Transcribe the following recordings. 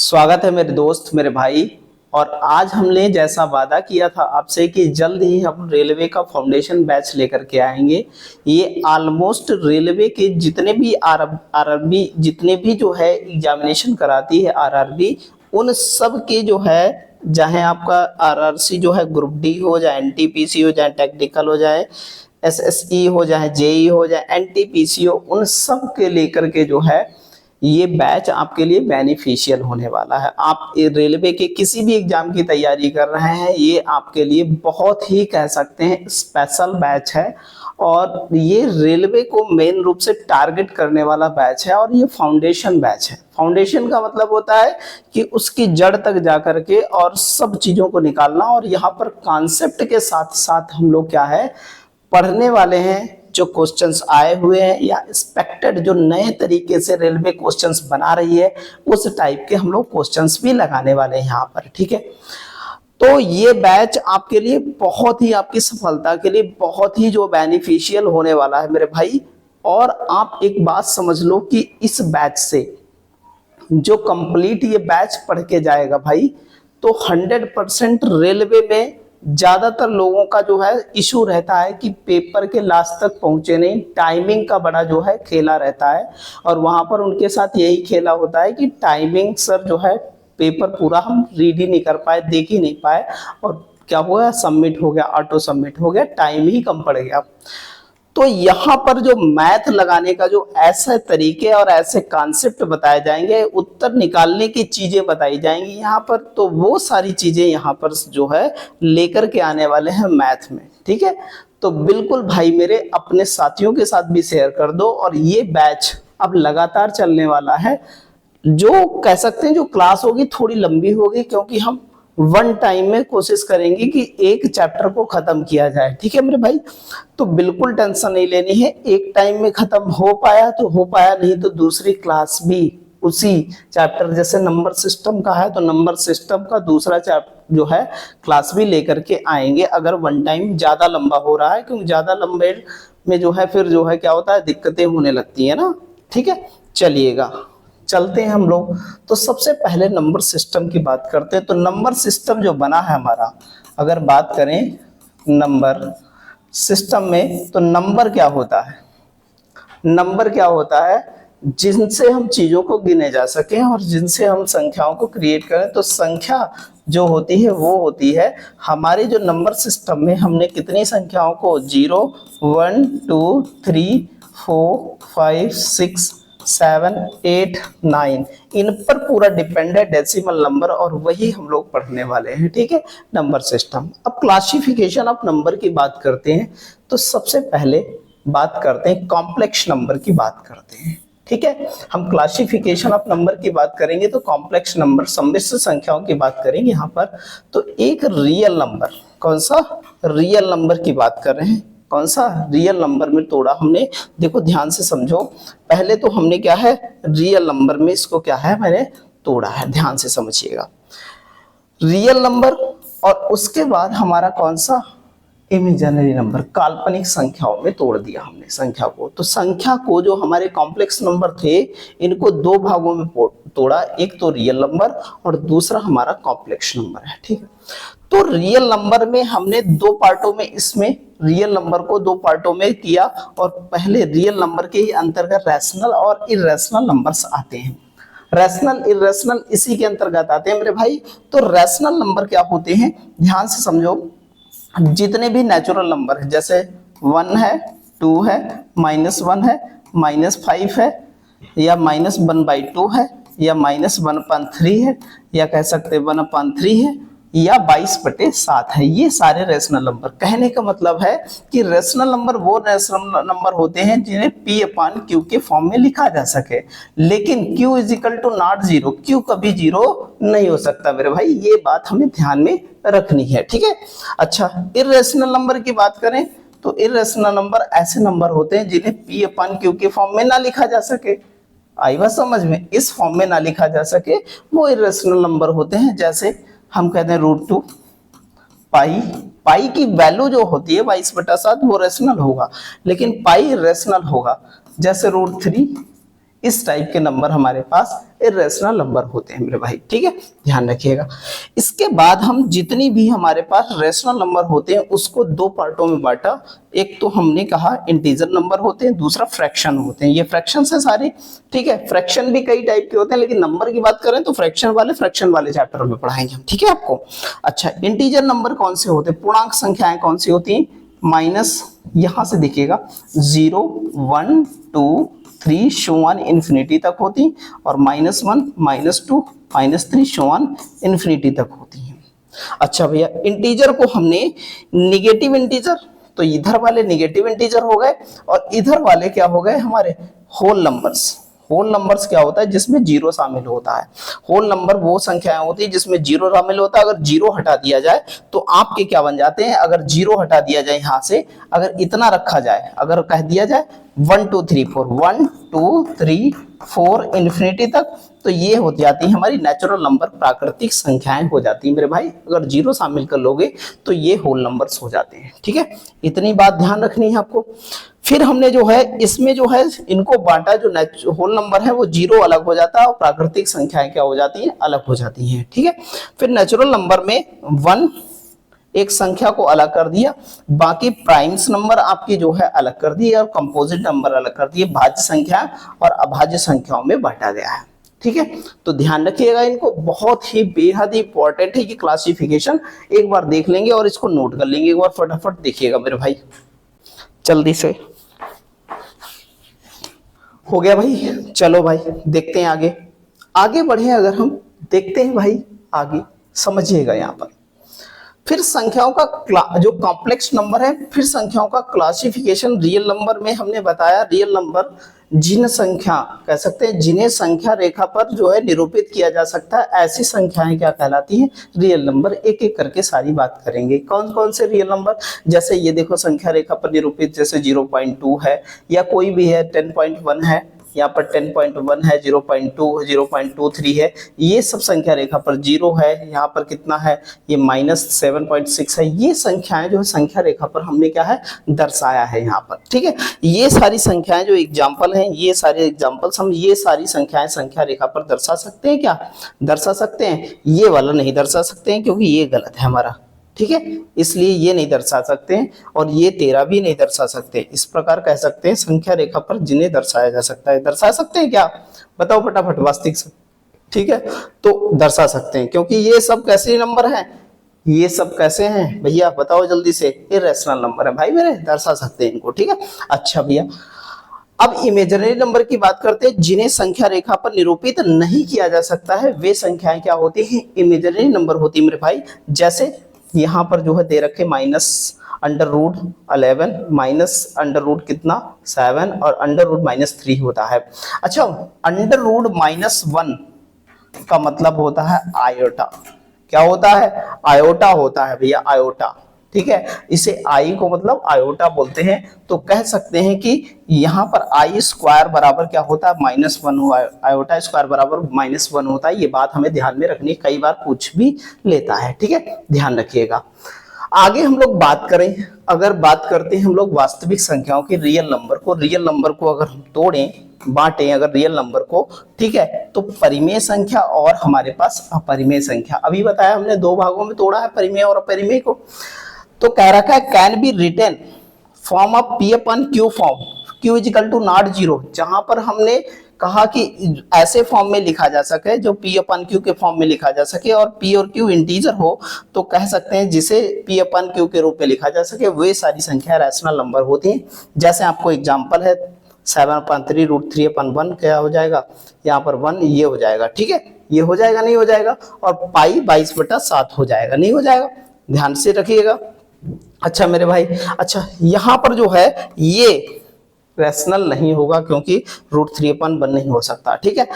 स्वागत है मेरे दोस्त मेरे भाई। और आज हमने जैसा वादा किया था आपसे कि जल्द ही हम रेलवे का फाउंडेशन बैच लेकर के आएंगे। ये ऑलमोस्ट रेलवे के जितने भी आरआरबी जितने भी जो है एग्जामिनेशन कराती है आरआरबी, उन सब के जो है, चाहे आपका आरआरसी जो है ग्रुप डी हो, चाहे एनटीपीसी हो, चाहे टेक्निकल हो, जाए एसएसई हो, चाहे जेई हो, चाहे एनटीपीसी हो, उन सब के लेकर के जो है ये बैच आपके लिए बेनिफिशियल होने वाला है। आप रेलवे के किसी भी एग्जाम की तैयारी कर रहे हैं, ये आपके लिए बहुत ही कह सकते हैं स्पेशल बैच है। और ये रेलवे को मेन रूप से टारगेट करने वाला बैच है और ये फाउंडेशन बैच है। फाउंडेशन का मतलब होता है कि उसकी जड़ तक जाकर के और सब चीजों को निकालना, और यहाँ पर कॉन्सेप्ट के साथ साथ हम लोग क्या है पढ़ने वाले हैं, जो क्वेश्चंस आए हुए हैं या एक्सपेक्टेड जो नए तरीके से रेलवे क्वेश्चंस बना रही है उस टाइप के हम लोग क्वेश्चंस भी लगाने वाले हैं यहाँ पर। ठीक है, तो ये बैच आपके लिए बहुत ही, आपकी सफलता के लिए बहुत ही जो बेनिफिशियल होने वाला है मेरे भाई। और आप एक बात समझ लो कि इस बैच से जो कंप्लीट ये बैच पढ़ के जाएगा भाई, तो 100% रेलवे में ज्यादातर लोगों का जो है इशू रहता है कि पेपर के लास्ट तक पहुंचे नहीं, टाइमिंग का बड़ा जो है खेला रहता है। और वहां पर उनके साथ यही खेला होता है कि टाइमिंग सर जो है पेपर पूरा हम रीड ही नहीं कर पाए, देख ही नहीं पाए, और क्या हुआ, सबमिट हो गया, ऑटो सबमिट हो गया, टाइम ही कम पड़ गया। तो यहाँ पर जो मैथ लगाने का जो ऐसे तरीके और ऐसे कॉन्सेप्ट बताए जाएंगे, उत्तर निकालने की चीजें बताई जाएंगी यहाँ पर, तो वो सारी चीजें यहाँ पर जो है लेकर के आने वाले हैं मैथ में। ठीक है, तो बिल्कुल भाई मेरे अपने साथियों के साथ भी शेयर कर दो। और ये बैच अब लगातार चलने वाला है, जो कह सकते हैं जो क्लास होगी थोड़ी लंबी होगी, क्योंकि हम वन टाइम में कोशिश करेंगे कि एक चैप्टर को खत्म किया जाए। ठीक है मेरे भाई, तो बिल्कुल टेंशन नहीं लेनी है, एक टाइम में खत्म हो पाया तो हो पाया, नहीं तो दूसरी क्लास भी उसी चैप्टर, जैसे नंबर सिस्टम का है तो नंबर सिस्टम का दूसरा चैप्टर जो है क्लास भी लेकर के आएंगे, अगर वन टाइम ज्यादा लंबा हो रहा है, क्योंकि ज्यादा लंबे में जो है फिर जो है क्या होता है, दिक्कतें होने लगती है ना। ठीक है, चलिएगा चलते हैं हम लोग। तो सबसे पहले नंबर सिस्टम की बात करते हैं। तो नंबर सिस्टम जो बना है हमारा, अगर बात करें नंबर सिस्टम में, तो नंबर क्या होता है, नंबर क्या होता है, जिनसे हम चीजों को गिने जा सके और जिनसे हम संख्याओं को क्रिएट करें। तो संख्या जो होती है वो होती है हमारे जो नंबर सिस्टम में हमने कितनी संख्याओं को 0 1 2 3 4 5 6 7 8 9 इन पर पूरा डिपेंड है डेसिमल नंबर, और वही हम लोग पढ़ने वाले हैं। ठीक है, नंबर सिस्टम। अब क्लासिफिकेशन ऑफ नंबर की बात करते हैं, तो सबसे पहले बात करते हैं कॉम्प्लेक्स नंबर की बात करते हैं। ठीक है, हम क्लासिफिकेशन ऑफ नंबर की बात करेंगे तो कॉम्प्लेक्स नंबर, सम्मिश्र संख्याओं की बात करेंगे यहाँ पर। तो एक रियल नंबर, कौन सा रियल नंबर की बात कर रहे हैं, कौन सा रियल नंबर में तोड़ा हमने, देखो ध्यान से समझो। पहले तो हमने क्या है रियल नंबर में इसको क्या है मैंने तोड़ा है, ध्यान से समझिएगा, रियल नंबर। और उसके बाद हमारा कौन सा इमेजिनरी नंबर, काल्पनिक संख्याओं में तोड़ दिया हमने संख्या को। तो संख्या को जो हमारे कॉम्प्लेक्स नंबर थे इनको दो भागों में तोड़ा, एक तो रियल नंबर और दूसरा हमारा कॉम्प्लेक्स नंबर है। ठीक है, तो रियल नंबर में हमने दो पार्टों में, इसमें रियल नंबर को दो पार्टों में किया, और पहले रियल नंबर के ही अंतर्गत रैशनल और इर्रेशनल नंबर्स आते हैं। रैशनल इर्रेशनल इसी के अंतर्गत आते हैं मेरे भाई। तो रैशनल नंबर क्या होते हैं, ध्यान से समझो, जितने भी नेचुरल नंबर है, जैसे 1 है, 2 है, -1 है, -5 है, या -1/2 है, या -1/3 है, या कह सकते 1/3 है, या 22/7 है, ये सारे रैशनल नंबर। कहने का मतलब है कि रैशनल नंबर वो रैशनल नंबर होते हैं जिन्हें P/Q के फॉर्म में लिखा जा सके, लेकिन Q = नॉट 0, Q कभी 0 नहीं हो सकता मेरे भाई, ये बात हमें ध्यान में रखनी है। ठीक है, अच्छा, इर्रेशनल नंबर की बात करें तो इर्रेशनल नंबर ऐसे नंबर होते हैं जिन्हें P/Q के फॉर्म में ना लिखा जा सके। आई बात समझ में, इस फॉर्म में ना लिखा जा सके, वो इर्रेशनल नंबर होते हैं। जैसे हम कहते हैं √2 पाई, पाई की वैल्यू जो होती है 22/7 वो रेशनल होगा, लेकिन पाई रेशनल होगा। जैसे √3 इस टाइप के नंबर हमारे पास इर्रेशनल नंबर होते हैं मेरे भाई, ठीक है, ध्यान रखिएगा। इसके बाद हम जितनी भी हमारे पास रेशनल नंबर होते हैं उसको दो पार्टों में बांटा। एक तो हमने कहा इंटीजर नंबर होते हैं, दूसरा फ्रैक्शन होते हैं। ये फ्रैक्शन है सारे, ठीक है। फ्रैक्शन भी कई टाइप के होते हैं, लेकिन नंबर की बात करें तो फ्रैक्शन वाले चैप्टर में पढ़ाएंगे हम, ठीक है आपको। अच्छा, इंटीजर नंबर कौन से होते हैं, पूर्णांक संख्याएं कौन सी होती हैं, माइनस, यहां से देखिएगा 0 1 2 3 शो ऑन इन्फिनिटी तक होती, और -1 -2 -3 शो ऑन इन्फिनिटी तक होती है। अच्छा भैया, इंटीजर को हमने निगेटिव इंटीजर, तो इधर वाले निगेटिव इंटीजर हो गए और इधर वाले क्या हो गए हमारे होल नंबर्स। होल नंबर्स क्या होता है, जिसमें जीरो शामिल होता है। होल नंबर वो संख्याएं होती है जिसमें जीरो शामिल होता है। अगर जीरो हटा दिया जाए तो आपके क्या बन जाते हैं, अगर जीरो हटा दिया जाए यहां से, अगर इतना रखा जाए, अगर कह दिया जाए 1 2 3 4 1 2 3 4 इन्फिनिटी तक, तो ये हो जाती है हमारी नेचुरल नंबर, प्राकृतिक संख्याएं हो जाती है मेरे भाई। अगर जीरो शामिल कर लोगे तो ये होल नंबर्स हो जाते हैं, ठीक है। इतनी बात ध्यान रखनी है आपको। फिर हमने जो है इसमें जो है इनको बांटा, जो होल नंबर है वो जीरो अलग हो जाता है और प्राकृतिक संख्याएं क्या हो जाती हैं, अलग हो जाती हैं, ठीक है। फिर नेचुरल नंबर में 1 एक संख्या को अलग कर दिया, बाकी प्राइम्स नंबर आपकी जो है अलग कर दिए और कंपोजिट नंबर अलग कर दिए, भाज्य संख्या और अभाज्य संख्याओं में बांटा गया है, ठीक है। तो ध्यान रखिएगा इनको, बहुत ही बेहद ही इंपॉर्टेंट है कि क्लासिफिकेशन एक बार देख लेंगे और इसको नोट कर लेंगे। एक बार फटाफट देखिएगा मेरे भाई, जल्दी से। हो गया भाई, चलो भाई देखते हैं आगे। आगे बढ़े, अगर हम देखते हैं भाई आगे, समझिएगा यहाँ पर फिर संख्याओं का जो कॉम्प्लेक्स नंबर है, फिर संख्याओं का क्लासिफिकेशन। रियल नंबर में हमने बताया, रियल नंबर जिन संख्या कह सकते हैं जिन्हें संख्या रेखा पर जो है निरूपित किया जा सकता है, ऐसी संख्याएं क्या कहलाती हैं, रियल नंबर। एक एक करके सारी बात करेंगे, कौन कौन से रियल नंबर। जैसे ये देखो संख्या रेखा पर निरूपित, जैसे 0.2 है या कोई भी है, 10.1 है, यहाँ पर 10.1 है, 0.2 0.23 है, ये सब संख्या रेखा पर 0 है। यहाँ पर कितना है, ये -7.6 है। ये संख्याएं जो है संख्या रेखा पर हमने क्या है, दर्शाया है यहाँ पर, ठीक है। ये सारी संख्याएं जो एग्जाम्पल हैं, ये सारे एग्जाम्पल्स हम ये सारी संख्याएं संख्या रेखा पर दर्शा सकते हैं, क्या दर्शा सकते हैं। ये वाला नहीं दर्शा सकते हैं क्योंकि ये गलत है हमारा, ठीक है, इसलिए ये नहीं दर्शा सकते हैं, और ये 13 भी नहीं दर्शा सकते। इस प्रकार कह सकते हैं संख्या रेखा पर जिन्हें दर्शाया जा सकता है। दर्शा सकते हैं क्या, बताओ फटाफट वास्तविक, ठीक है, तो दर्शा सकते हैं, क्योंकि ये सब कैसे नंबर हैं, ये सब कैसे हैं भैया, बताओ जल्दी से, इर्रेशनल नंबर है भाई मेरे, दर्शा सकते हैं इनको, ठीक है। अच्छा भैया, अब इमेजिनरी नंबर की बात करते हैं, जिन्हें संख्या रेखा पर निरूपित नहीं किया जा सकता है, वे संख्याएं क्या होती हैं, इमेजिनरी नंबर होती है मेरे भाई। जैसे यहाँ पर जो है दे रखे -√11 -√7 और √-3 होता है। अच्छा, √-1 का मतलब होता है आयोटा। क्या होता है, आयोटा होता है भैया, आयोटा, ठीक है। इसे आई को मतलब आयोटा बोलते हैं। तो कह सकते हैं कि यहाँ पर आई स्क्वायर बराबर क्या होता है, -1 हुआ, आयोटा स्क्वायर बराबर -1 होता है। ये बात हमें ध्यान में रखनी, कई बार पूछ भी लेता है, ठीक है, ध्यान रखिएगा। आगे हम लोग बात करें, अगर बात करते हैं हम लोग वास्तविक संख्याओं की, रियल नंबर को अगर हम तोड़ें, बांटें अगर रियल नंबर को, ठीक है, तो परिमेय संख्या और हमारे पास अपरिमेय संख्या। अभी बताया हमने दो भागों में तोड़ा है, परिमेय और अपरिमेय को। तो कह रखा है can be written form of P upon Q form, Q is equal to not 0, जहां पर हमने कहा कि ऐसे फॉर्म में लिखा जा सके जो P अपन Q के फॉर्म में लिखा जा सके, और P और Q इंटीजर हो, तो कह सकते हैं जिसे P अपन Q के रूप में लिखा जा सके, वे सारी संख्या रैशनल नंबर होती हैं। जैसे आपको एग्जांपल है 7/3 √3/1 क्या हो जाएगा, यहाँ पर 1 ये हो जाएगा, ठीक है, ये हो जाएगा नहीं हो जाएगा, और पाई 22/7 हो जाएगा नहीं हो जाएगा, ध्यान से रखिएगा। अच्छा मेरे भाई, अच्छा यहाँ पर जो है ये रैशनल नहीं होगा क्योंकि √3/1 नहीं हो सकता, ठीक है।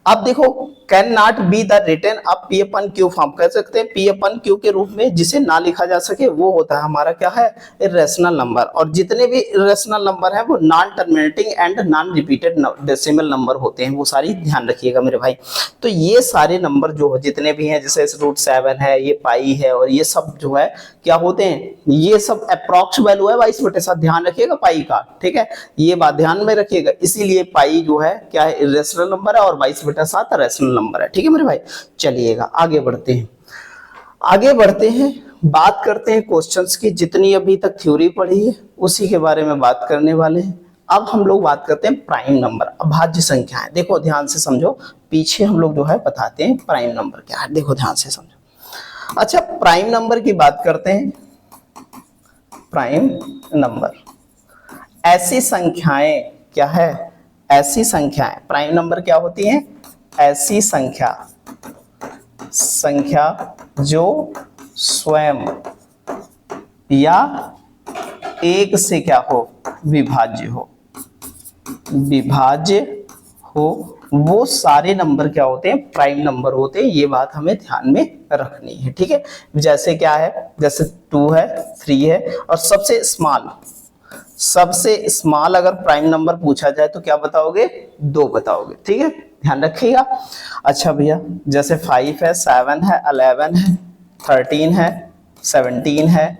अब देखो can not be the written अब पी अपन क्यू फॉर्म कह सकते हैं, पी अपन क्यू के रूप में जिसे ना लिखा जा सके वो होता है हमारा क्या है, इरेशनल नंबर। और जितने भी इरेशनल नंबर है वो non terminating and non repeated decimal number होते हैं, वो सारी ध्यान रखिएगा मेरे भाई। तो ये सारे नंबर जो जितने भी हैं जैसे √7 है, ये पाई है, और ये सब जो है क्या होते हैं, ये सब अप्रॉक्स वैल्यू है 22/7, ध्यान रखिएगा पाई का, ठीक है, ये बात ध्यान में रखिएगा। इसीलिए पाई जो है क्या है, इरेशनल नंबर है और 22/7 रेशनल नंबर है, ठीक है मेरे भाई। चलिएगा आगे बढ़ते हैं, आगे बढ़ते हैं, बात करते हैं क्वेश्चंस की। जितनी अभी तक थ्योरी पढ़ी है उसी के बारे में बात करने वाले हैं। अब हम लोग बात करते हैं प्राइम नंबर, अभाज्य संख्याएं। देखो ध्यान से समझो, पीछे हम लोग जो है बताते हैं प्राइम नंबर क्या है, देखो ध्यान से समझो। अच्छा, प्राइम नंबर की बात करते हैं। प्राइम नंबर ऐसी संख्याएं क्या है, ऐसी संख्याएं, प्राइम नंबर क्या होती हैं, ऐसी संख्या जो स्वयं या एक से क्या हो, विभाज्य हो, विभाज्य हो, वो सारे नंबर क्या होते हैं, प्राइम नंबर होते हैं। ये बात हमें ध्यान में रखनी है, ठीक है। जैसे क्या है, जैसे 2 है, 3 है, और सबसे स्मॉल अगर प्राइम नंबर पूछा जाए तो क्या बताओगे, 2 बताओगे, ठीक है, ध्यान रखिएगा। अच्छा भैया, जैसे 5 है, 7 है, 11 है, 13 है, 17 है,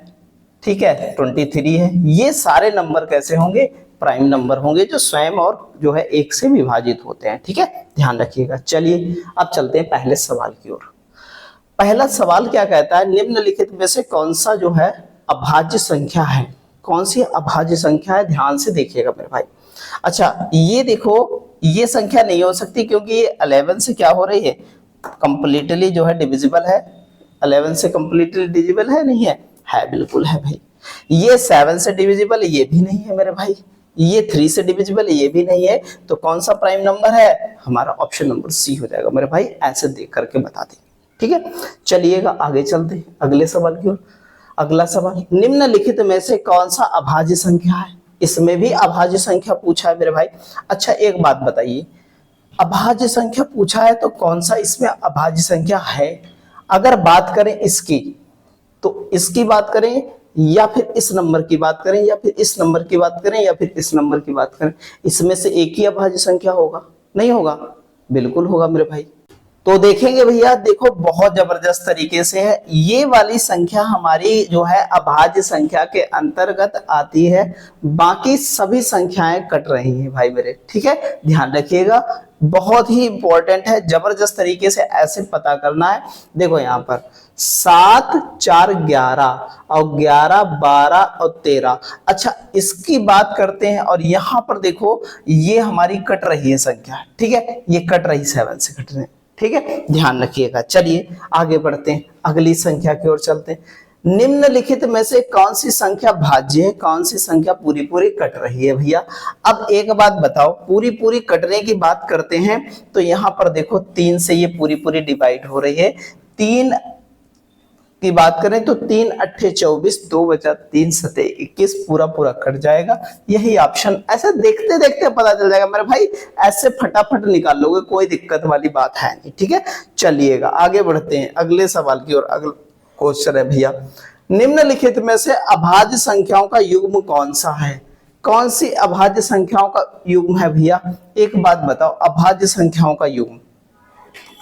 ठीक है, 23 है, ये सारे नंबर कैसे होंगे, प्राइम नंबर होंगे, जो स्वयं और जो है एक से विभाजित होते हैं, ठीक है, ध्यान रखिएगा। चलिए अब चलते हैं पहले सवाल की ओर। पहला सवाल क्या कहता है, निम्नलिखित में से कौन सा जो है अभाज्य संख्या है, कौन सी अभाज्य संख्या है, ध्यान से देखिएगा मेरे भाई। अच्छा ये देखो, ये संख्या नहीं हो सकती क्योंकि ये 11 से क्या हो रही है, कंप्लीटली जो है डिविजिबल है। 11 से कंप्लीटली डिविजिबल है, नहीं है, है बिल्कुल है भाई। ये 7 से डिविजिबल, ये भी नहीं है मेरे भाई। ये 3 से डिविजिबल, ये भी नहीं है। तो कौन सा प्राइम नंबर है, हमारा ऑप्शन नंबर सी हो जाएगा मेरे भाई, ऐसे देख करके बता देंगे, ठीक है। चलिएगा आगे चलते हैं अगले सवाल की ओर। अगला सवाल, निम्नलिखित में से कौन सा अभाज्य संख्या है, इसमें भी अभाज्य संख्या पूछा है मेरे भाई। अच्छा एक बात बताइए, अभाज्य संख्या पूछा है तो कौन सा इसमें अभाज्य संख्या है। अगर बात करें इसकी, तो इसकी बात करें, या फिर इस नंबर की बात करें, या फिर इस नंबर की बात करें, या फिर इस नंबर की बात करें, इसमें से एक ही अभाज्य संख्या होगा, नहीं होगा, बिल्कुल होगा मेरे भाई। तो देखेंगे भैया, देखो बहुत जबरदस्त तरीके से है, ये वाली संख्या हमारी जो है अभाज्य संख्या के अंतर्गत आती है, बाकी सभी संख्याएं कट रही हैं भाई मेरे, ठीक है, ध्यान रखिएगा, बहुत ही इंपॉर्टेंट है, जबरदस्त तरीके से ऐसे पता करना है। देखो यहाँ पर 7, 4, 11 और 11, 12 और 13। अच्छा इसकी बात करते हैं, और यहाँ पर देखो ये हमारी कट रही है संख्या, ठीक है, ये कट रही 7 से कट रहे हैं, ठीक है, ध्यान रखिएगा। चलिए आगे बढ़ते हैं, अगली संख्या की ओर चलते हैं। निम्नलिखित में से कौन सी संख्या भाज्य है, कौन सी संख्या पूरी पूरी कट रही है भैया। अब एक बात बताओ, पूरी पूरी कटने की बात करते हैं तो यहाँ पर देखो 3 से ये पूरी पूरी डिवाइड हो रही है। 3 की बात करें तो 3 8 24, 2 बचा 3 7 21, पूरा पूरा कट जाएगा, यही ऑप्शन। ऐसे देखते देखते पता चल जाएगा मेरे भाई, ऐसे फटाफट निकाल लोगे, कोई दिक्कत वाली बात है नहीं, ठीक है। चलिएगा आगे बढ़ते हैं अगले सवाल की ओर। अगला क्वेश्चन है भैया, निम्नलिखित में से अभाज्य संख्याओं का युग्म कौन सा है, कौन सी अभाज्य संख्याओं का युग्म है भैया। एक बात बताओ, अभाज्य संख्याओं का युग्म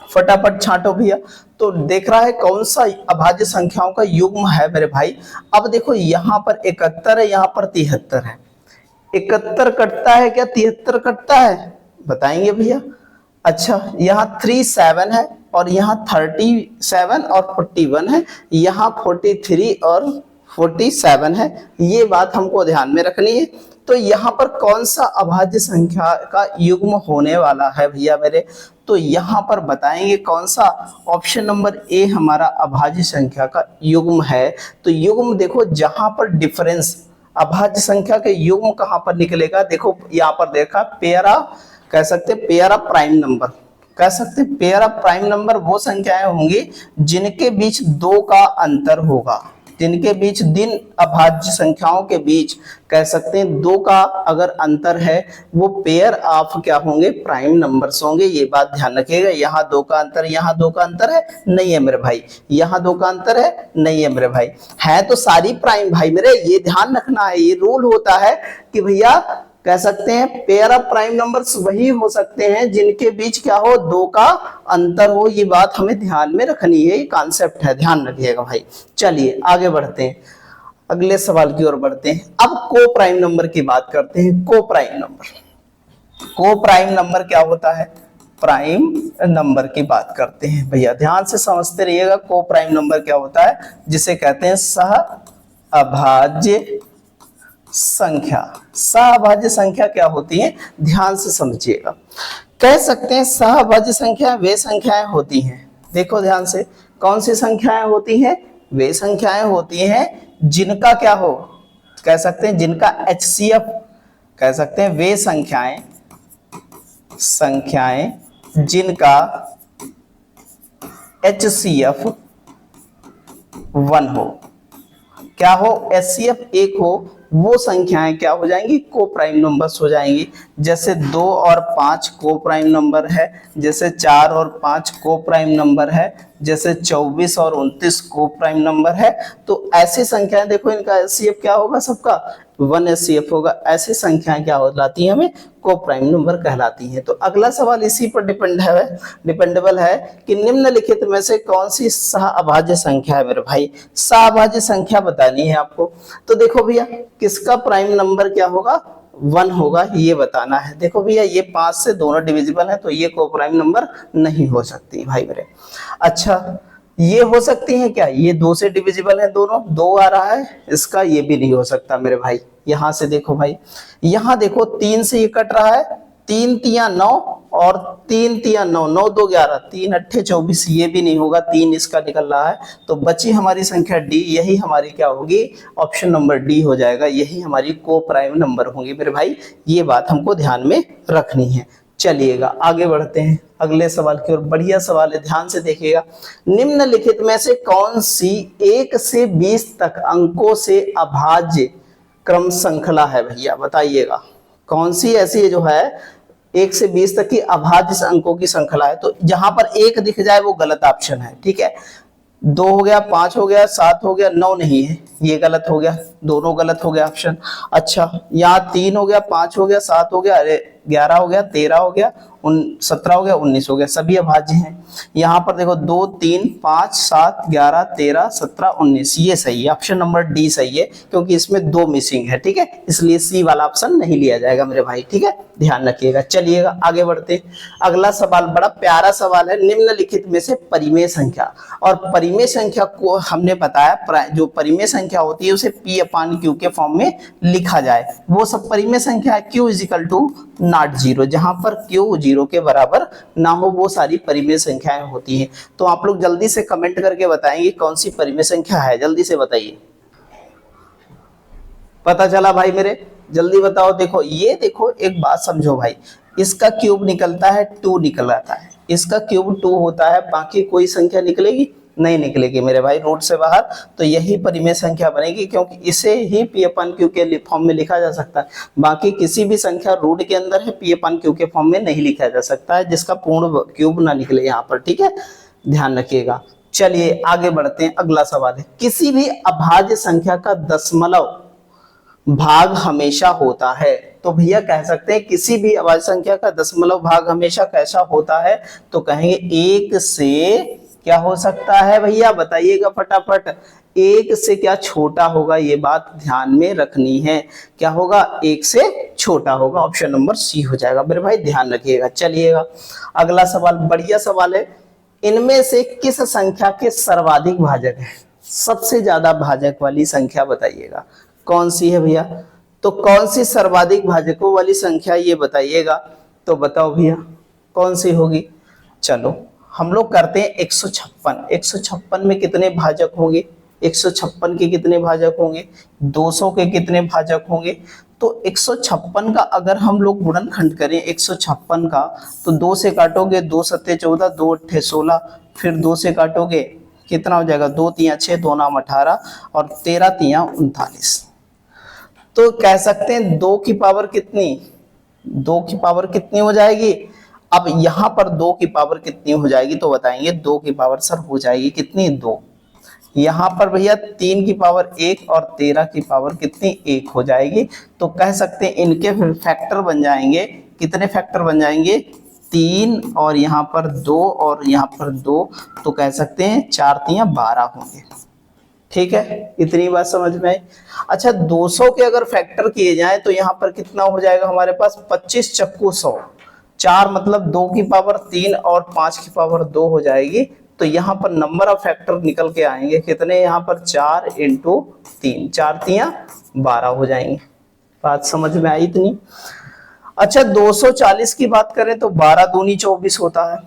फटाफट छांटो भैया। तो देख रहा है कौन सा अभाज्य संख्याओं का युग्म है मेरे भाई। अब देखो यहाँ पर 71 है, यहाँ पर 73 है। 71 कटता है क्या, 73 कटता है, बताएंगे भैया। अच्छा यहाँ 3 7 है, और यहाँ 37 और 41 है, यहाँ 43 और 47 है, ये बात हमको ध्यान में रखनी है। तो यहाँ पर कौन सा अभाज्य संख्या का युग्म होने वाला है भैया मेरे, तो यहाँ पर बताएंगे कौन सा, ऑप्शन नंबर ए हमारा अभाज्य संख्या का युग्म है। तो युग्म देखो, जहां पर डिफरेंस, अभाज्य संख्या के युग्म कहां पर निकलेगा, देखो यहाँ पर देखा पेयरा, कह सकते पेयरा प्राइम नंबर, कह सकते पेयरा प्राइम नंबर वो संख्याएं होंगी जिनके बीच 2 का अंतर होगा, जिनके बीच दिन अभाज्य संख्याओं के बीच कह सकते हैं दो का अगर अंतर है वो पेयर ऑफ क्या होंगे, प्राइम नंबर्स होंगे। ये बात ध्यान रखिएगा। यहाँ दो का अंतर, यहाँ दो का अंतर है, नहीं है मेरे भाई। यहाँ दो का अंतर है, नहीं है मेरे भाई। है तो सारी प्राइम भाई मेरे, ये ध्यान रखना है। ये रूल होता है कि भैया कह सकते हैं पेयर ऑफ प्राइम नंबर्स वही हो सकते हैं जिनके बीच क्या हो, दो का अंतर हो। ये बात हमें ध्यान में रखनी है, ये कॉन्सेप्ट है, ध्यान रखिएगा भाई। चलिए आगे बढ़ते हैं, अगले सवाल की ओर बढ़ते हैं। अब को प्राइम नंबर की बात करते हैं। को प्राइम नंबर, को प्राइम नंबर क्या होता है, प्राइम नंबर की बात करते हैं भैया, ध्यान से समझते रहिएगा। को प्राइम नंबर क्या होता है, जिसे कहते हैं सह अभाज्य संख्या। सहअभाज्य संख्या क्या होती है, ध्यान से समझिएगा। कह सकते हैं सहअभाज्य संख्या वे संख्याएं होती हैं, देखो ध्यान से, कौन सी संख्याएं होती हैं, वे संख्याएं होती हैं जिनका क्या हो, कह सकते हैं जिनका HCF, कह सकते हैं वे संख्याएं जिनका HCF 1 हो, क्या हो, HCF 1 हो, वो संख्याएं क्या हो जाएंगी, को प्राइम नंबर्स हो जाएंगी। जैसे 2 और 5 को प्राइम नंबर है, जैसे 4 और 5 को प्राइम नंबर है, जैसे 24 और 29 को प्राइम नंबर है। तो ऐसी संख्याएं देखो, इनका HCF क्या होगा, सबका 1 HCF होगा। ऐसी संख्याएं क्या कहलाती हैं, हमें को प्राइम नंबर कहलाती हैं। तो अगला सवाल इसी पर डिपेंडेबल है कि निम्नलिखित में से कौन सी सहअभाज्य संख्या है मेरे भाई, सहअभाज्य संख्या बतानी है आपको। तो देखो भैया किसका प्राइम नंबर क्या होगा, 1 होगा, ये बताना है। देखो भैया ये 5 से दोनों डिविजिबल है, तो ये को प्राइम नंबर नहीं हो सकती भाई मेरे। अच्छा ये हो सकती है क्या, ये 2 से डिविजिबल है, दोनों 2 आ रहा है इसका, ये भी नहीं हो सकता मेरे भाई। यहां से देखो भाई, यहां देखो 3 से ये कट रहा है, 3 तिया 9 और 3 तिया 9, 9 2 11, 3 अट्ठे 24, ये भी नहीं होगा, 3 इसका निकल रहा है। तो बची हमारी संख्या डी, यही हमारी क्या होगी, ऑप्शन नंबर डी हो जाएगा, यही हमारी को प्राइम नंबर होंगी मेरे भाई। ये बात हमको ध्यान में रखनी है। चलिएगा आगे बढ़ते हैं अगले सवाल की ओर। बढ़िया सवाल है, ध्यान से देखिएगा। निम्नलिखित में से कौन सी 1 से 20 तक अंकों से अभाज्य क्रम श्रृंखला है भैया, बताइएगा कौन सी ऐसी जो है 1 से 20 तक की अभाज्य अंकों की श्रृंखला है। तो जहां पर 1 दिख जाए वो गलत ऑप्शन है, ठीक है। 2 हो गया, 5 हो गया, 7 हो गया, 9 नहीं है, ये गलत हो गया, दोनों गलत हो गया ऑप्शन। अच्छा यहाँ 3 हो गया, 5 हो गया, 7 हो गया, अरे 11 हो गया, 13 हो गया, 17 हो गया, 19 हो गया, सभी अभाज्य हैं। यहाँ पर देखो 2 3 5 7 11 13 17 19, ये सही है, ऑप्शन नंबर डी सही है, क्योंकि इसमें 2 मिसिंग है, ठीक है, इसलिए सी वाला ऑप्शन नहीं लिया जाएगा मेरे भाई, ठीक है, ध्यान रखिएगा। चलिएगा आगे बढ़ते हैं। अगला सवाल बड़ा प्यारा सवाल है, निम्नलिखित में से परिमेय संख्या, और परिमेय संख्या को हमने बताया जो परिमेय संख्या होती है उसे P अपान Q के फॉर्म में लिखा जाए। वो सब परिमेय संख्या है, Q इजिकल टू नॉट 0, जहां पर Q 0 के बराबर ना हो वो सारी परिमेय संख्याएं होती हैं। तो आप लोग जल्दी से कमेंट करके बताएंगे कौन सी परिमेय संख्या है, जल्दी से बताइए। पता चला भाई मेरे, जल्दी बताओ। देखो ये देखो, एक बात समझो भाई, इसका क्यूब निकलता है 2 निकल आता है, इसका क्यूब 2 होता है, बाकी कोई संख्या निकलेगी नहीं निकलेगी मेरे भाई रूट से बाहर, तो यही परिमेय संख्या बनेगी, क्योंकि इसे ही P अपन Q के फॉर्म में लिखा जा सकता है। बाकी किसी भी संख्या रूट के अंदर है, P अपन Q के फॉर्म में नहीं लिखा जा सकता है, जिसका पूर्ण क्यूब ना निकले यहाँ पर, ठीक है, ध्यान रखिएगा। चलिए आगे बढ़ते हैं। अगला सवाल है, किसी भी अभाज्य संख्या का दशमलव भाग हमेशा होता है। तो भैया कह सकते हैं किसी भी अभाज्य संख्या का दशमलव भाग हमेशा कैसा होता है, तो कहेंगे 1 से क्या हो सकता है भैया, बताइएगा फटाफट। 1 से क्या छोटा होगा, ये बात ध्यान में रखनी है, क्या होगा, 1 से छोटा होगा, ऑप्शन नंबर सी हो जाएगा मेरे भाई, ध्यान रखिएगा। चलिएगा अगला सवाल, बढ़िया सवाल है, इनमें से किस संख्या के सर्वाधिक भाजक है, सबसे ज्यादा भाजक वाली संख्या बताइएगा कौन सी है भैया। तो कौन सी सर्वाधिक भाजकों वाली संख्या ये बताइएगा, तो बताओ भैया कौन सी होगी। चलो हम लोग करते हैं 156। 156 में कितने भाजक होंगे, 156 के कितने भाजक होंगे, 200 के कितने भाजक होंगे। तो 156 का अगर हम लोग गुणनखंड करें 156 का, तो 2 से काटोगे 2 सत्ते 14, 2 अट्ठे 16, फिर 2 से काटोगे कितना हो जाएगा, 2 तिया 6, 2 नाम 18 और 13 तिया 39। तो कह सकते हैं 2 की पावर कितनी, 2 की पावर कितनी हो जाएगी। अब यहां पर 2 की पावर कितनी हो जाएगी तो बताएंगे। 2 की पावर सर हो जाएगी कितनी, 2। यहां पर भैया 3 की पावर 1 और 13 की पावर कितनी, 1 हो जाएगी। तो कह सकते हैं इनके फैक्टर बन जाएंगे, कितने फैक्टर बन जाएंगे, 3 और यहाँ पर 2 और यहाँ पर 2, तो कह सकते हैं 4 तिया 12 होंगे। ठीक है, इतनी बात समझ में आई। अच्छा 200 के अगर फैक्टर किए जाए तो यहाँ पर कितना हो जाएगा हमारे पास, 25 चक्कू 100, 4 मतलब 2 की पावर 3 और 5 की पावर 2 हो जाएगी। तो यहाँ पर नंबर ऑफ फैक्टर निकल के आएंगे कितने, यहाँ पर 4 इंटू 3, 4 तिया 12 हो जाएंगे। बात समझ में आई इतनी। अच्छा 240 की बात करें तो 12 दूनी 24 होता है।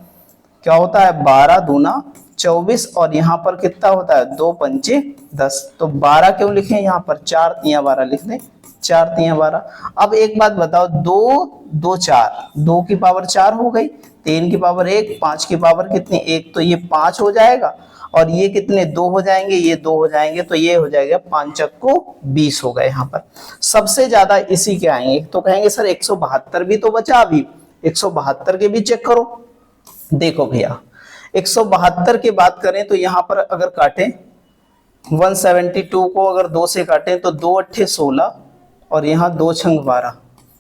क्या होता है, 12 दूना 24 और यहाँ पर कितना होता है, 2 पंचे 10। तो 12 क्यों लिखे यहाँ पर, 4 तिया 12 लिख दें, 4 तिया 12। अब एक बात बताओ, 2 2 4, 2 की पावर 4 हो गई, 3 की पावर 1, 5 की पावर कितनी 1, तो ये 5 हो जाएगा और ये कितने 2 हो जाएंगे, ये 2 हो जाएंगे, तो ये हो जाएगा 5 चक्को 20 हो गए। यहाँ पर सबसे ज्यादा इसी के आएंगे। तो कहेंगे सर 172 भी तो बचा, अभी 172 के भी चेक करो। देखो भैया 172 की बात करें तो यहाँ पर अगर काटें 172 को अगर 2 से काटें तो 2 अट्ठे 16 और यहाँ 2 छंग 12,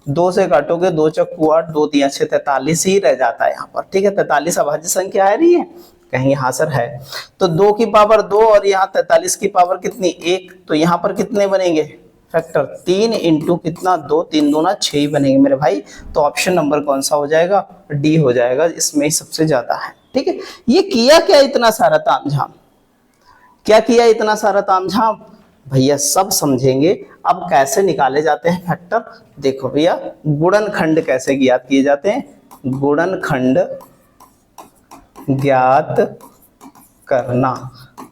2 से काटोगे 2 चक्कू 8, 2 तिया 6, 43 ही रह जाता है यहाँ पर। ठीक है, 43 अभाज्य संख्या है रही है, कहेंगे हाँ सर है। तो 2 की पावर 2 और यहाँ 43 की पावर कितनी 1, तो यहाँ पर कितने बनेंगे फैक्टर, 3 इंटू कितना 2, 3 दूना 6 ही बनेंगे मेरे भाई। तो ऑप्शन नंबर कौन सा हो जाएगा, डी हो जाएगा, इसमें ही सबसे ज्यादा है। ठीक है, ये किया क्या इतना सारा तामझाम, क्या किया इतना सारा तामझाम, भैया सब समझेंगे। अब कैसे निकाले जाते हैं फैक्टर, देखो भैया गुणनखंड कैसे ज्ञात किए जाते हैं, गुणनखंड ज्ञात करना,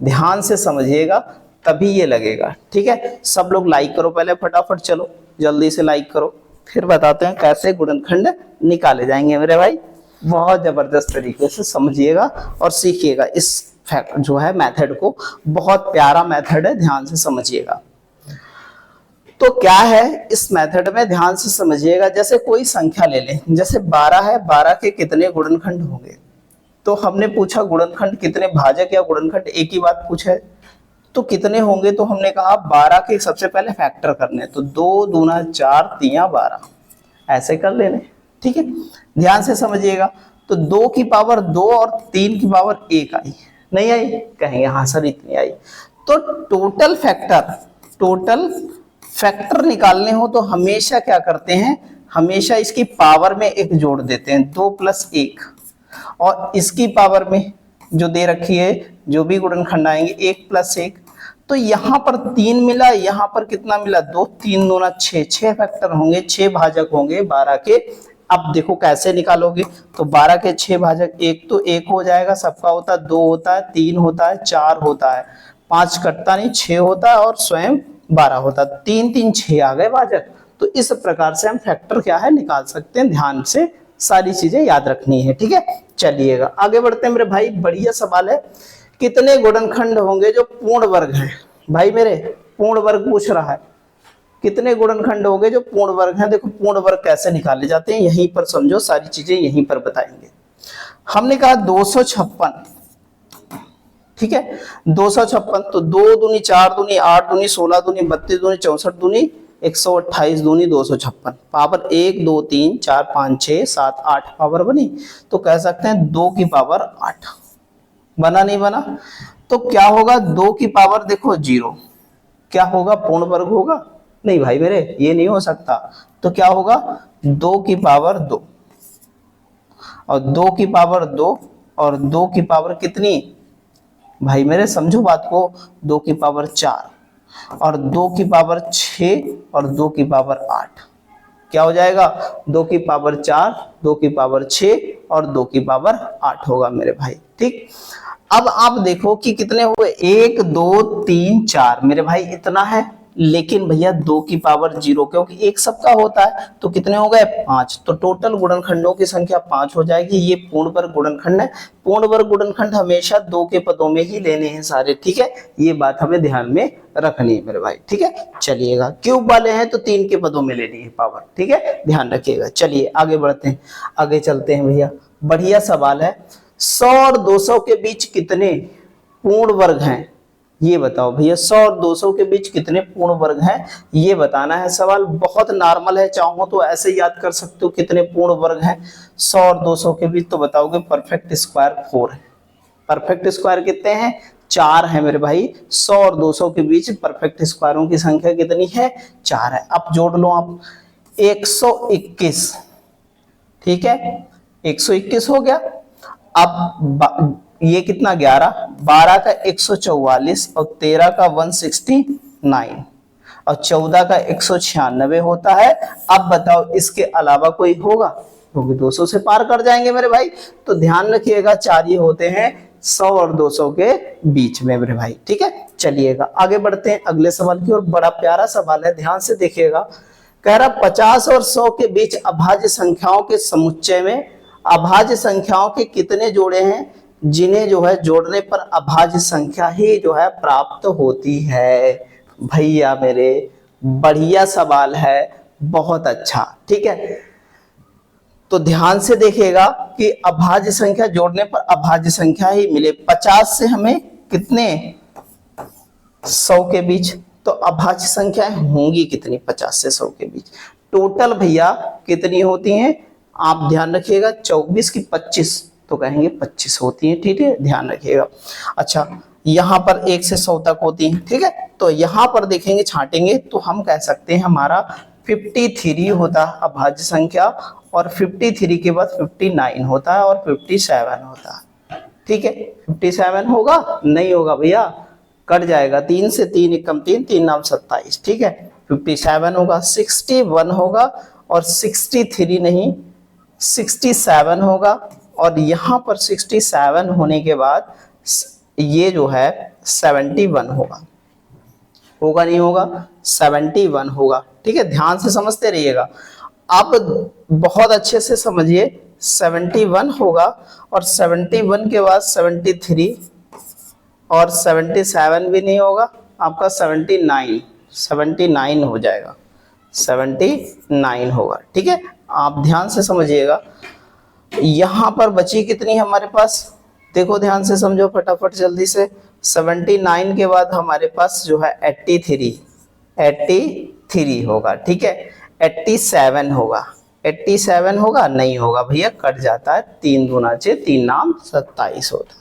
ध्यान से समझिएगा तभी ये लगेगा। ठीक है, सब लोग लाइक करो पहले फटाफट, चलो जल्दी से लाइक करो, फिर बताते हैं कैसे गुणनखंड निकाले जाएंगे मेरे भाई। बहुत जबरदस्त तरीके से समझिएगा और सीखिएगा इस फैक्ट जो है मेथड को, बहुत प्यारा मेथड है, ध्यान से समझिएगा। तो क्या है इस मेथड में, ध्यान से समझिएगा। जैसे कोई संख्या ले लें, जैसे 12 है, 12 के कितने गुणनखंड होंगे, तो हमने पूछा गुणनखंड कितने भाजक या गुणनखंड, एक ही बात पूछा है, तो कितने होंगे, तो हमने कहा 12 के सबसे पहले फैक्टर करने, तो 2 दूना 4 तिया 12 ऐसे कर लेने। ठीक है, ध्यान से समझिएगा। तो 2 की पावर 2 और 3 की पावर 1 आई, नहीं आई, कहेंगे हाँ सर इतनी आई। तो टोटल फैक्टर निकालने हो तो हमेशा क्या करते हैं, हमेशा इसकी पावर में 1 जोड़ देते हैं, 2 + 1, और इसकी पावर में जो दे रखी है जो भी गुणनखंड आएंगे 1 + 1। तो यहाँ पर 3 मिला, यहाँ पर कितना मिला 2, 3 दूना 6, 6 फैक्टर होंगे, 6 भाजक होंगे 12 के। अब देखो कैसे निकालोगे, तो 12 के 6 भाजक, एक तो 1 हो जाएगा, सबका होता है 2 होता है, 3 होता है, 4 होता है, 5 कटता नहीं, 6 होता है और स्वयं 12 होता है, 3 3 6 आ गए भाजक। तो इस प्रकार से हम फैक्टर क्या है निकाल सकते हैं, ध्यान से सारी चीजें याद रखनी है। ठीक है, चलिएगा आगे बढ़ते हैं मेरे भाई। बढ़िया सवाल है, कितने गुणनखंड होंगे जो पूर्ण वर्ग हैं, भाई मेरे पूर्ण वर्ग पूछ रहा है, कितने गुणनखंड होंगे जो पूर्ण वर्ग हैं। देखो पूर्ण वर्ग कैसे निकाले जाते हैं, यहीं पर समझो, सारी चीजें यहीं पर बताएंगे। हमने कहा 256, ठीक है 256, तो 2 दूनी 4 दूनी 8 दूनी 16 दूनी 32 दूनी 64 दूनी 128 दूनी 256, पावर 1 2 3 4 5 6 7 8 पावर बनी। तो कह सकते हैं 2 की पावर 8 बना, नहीं बना, तो क्या होगा 2 की पावर देखो 0, क्या होगा पूर्ण वर्ग होगा, नहीं भाई मेरे ये नहीं हो सकता। तो क्या होगा 2 की पावर 2 और 2 की पावर 2 और 2 की पावर कितनी, भाई मेरे समझो बात को, 2 की पावर 4 और 2 की पावर 6 और 2 की पावर 8, क्या हो जाएगा 2 की पावर 4, 2 की पावर 6 और 2 की पावर 8 होगा मेरे भाई। ठीक, अब आप देखो कि कितने हुए, 1 2 3 4 मेरे भाई इतना है, लेकिन भैया 2 की पावर 0 क्योंकि एक सबका होता है तो कितने हो गए 5, तो टोटल गुणनखंडों की संख्या 5 हो जाएगी। ये पूर्ण वर्ग गुणनखंड है। पूर्ण वर्ग गुणनखंड हमेशा 2 के पदों में ही लेने हैं सारे, ठीक है, ये बात हमें ध्यान में रखनी है मेरे भाई, ठीक है। चलिएगा क्यूब वाले हैं तो 3 के पदों में लेनी है पावर, ठीक है, ध्यान रखिएगा। चलिए आगे बढ़ते हैं, आगे चलते हैं भैया। बढ़िया सवाल है, 100 और 200 के बीच कितने पूर्ण वर्ग हैं, ये बताओ भैया। 100 और 200 के बीच कितने पूर्ण वर्ग हैं, ये बताना है। सवाल बहुत नॉर्मल है, चाहो तो ऐसे याद कर सकते हो कितने पूर्ण वर्ग हैं 100 और 200 के बीच, तो बताओगे परफेक्ट स्क्वायर 4 है। परफेक्ट स्क्वायर कितने हैं, 4 है मेरे भाई। 100 और 200 के बीच परफेक्ट स्क्वायरों की संख्या कितनी है, 4 है। अब जोड़ लो आप, 121, ठीक है, 121 हो गया। अब ये कितना 11, 12 का 144 और 13 का 169 और 14 का 196 होता है। अब बताओ इसके अलावा कोई होगा, क्योंकि 200 से पार कर जाएंगे मेरे भाई। तो ध्यान रखिएगा 4 ही होते हैं 100 और 200 के बीच में मेरे भाई, ठीक है। चलिएगा आगे बढ़ते हैं अगले सवाल की ओर। बड़ा प्यारा सवाल है, ध्यान से देखिएगा। कह रहा 50 और 100 के बीच अभाज्य संख्याओं के समुच्चय में अभाज्य संख्याओं के कितने जोड़े हैं जिन्हें जो है जोड़ने पर अभाज्य संख्या ही जो है प्राप्त होती है। भैया मेरे बढ़िया सवाल है, बहुत अच्छा, ठीक है। तो ध्यान से देखिएगा कि अभाज्य संख्या जोड़ने पर अभाज्य संख्या ही मिले। 50 से हमें कितने 100 के बीच, तो अभाज्य संख्याएं होंगी कितनी 50 से 100 के बीच। टोटल भैया कितनी होती हैं, आप ध्यान रखिएगा 24 की 25, तो कहेंगे 25 होती हैं, ठीक है, ध्यान रखिएगा। अच्छा यहाँ पर 1 से 100 तक होती हैं, ठीक है। तो यहाँ पर देखेंगे छांटेंगे तो हम कह सकते हैं हमारा 53 होता है अभाज्य संख्या, और 53 के बाद 59 होता है और 57 होता है, ठीक है। 57 होगा, नहीं होगा भैया, कट जाएगा। 3 से 3 एकम 3, 3 नाम 27, ठीक है। 57 होगा, 61 होगा और 63 नहीं 67 होगा, और यहाँ पर 67 होने के बाद ये जो है 71 होगा, होगा नहीं होगा 71 होगा, ठीक है। ध्यान से समझते रहिएगा, आप बहुत अच्छे से समझिए। 71 होगा और 71 के बाद 73 और 77 भी नहीं होगा, आपका 79 हो जाएगा, 79 होगा, ठीक है। आप ध्यान से समझिएगा। यहां पर बची कितनी हमारे पास, देखो ध्यान से समझो फटाफट जल्दी से। 79 के बाद हमारे पास जो है 83 होगा, ठीक है। 87 होगा, 87 होगा, नहीं होगा भैया, कट जाता है। 3 दूना 6, 3 नाम 27 होता है,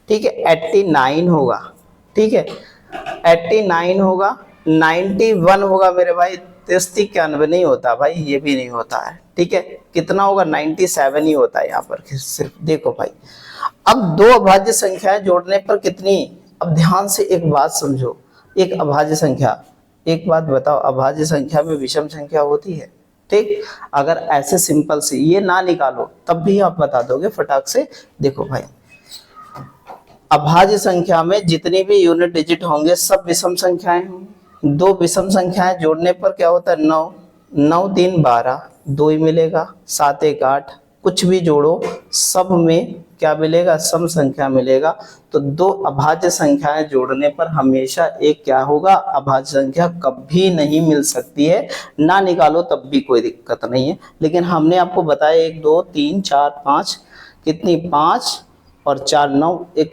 ठीक है। 89 होगा, ठीक है, 89 होगा। 91 होगा मेरे भाई, 93 नहीं होता भाई, ये भी नहीं होता है, ठीक है। कितना होगा 97 ही होता है यहाँ पर सिर्फ, देखो भाई। अब 2 अभाज्य संख्याएं जोड़ने पर कितनी, अब ध्यान से एक बात समझो। एक अभाज्य संख्या, एक बात बताओ, अभाज्य संख्या में विषम संख्या होती है, ठीक। अगर ऐसे सिंपल से ये ना निकालो तब भी आप बता दोगे फटाक से। देखो भाई, अभाज्य संख्या में जितने भी यूनिट डिजिट होंगे सब विषम संख्याएं होंगी। 2 विषम संख्याएं जोड़ने पर क्या होता है 9, 9 3 12, 2 ही मिलेगा। 7 1 8, कुछ भी जोड़ो सब में क्या मिलेगा, सम संख्या मिलेगा। तो 2 अभाज्य संख्याएं जोड़ने पर हमेशा एक क्या होगा, अभाज्य संख्या कभी नहीं मिल सकती है। ना निकालो तब भी कोई दिक्कत नहीं है, लेकिन हमने आपको बताया 1 2 3 4 5, कितनी 5 और 4 9 1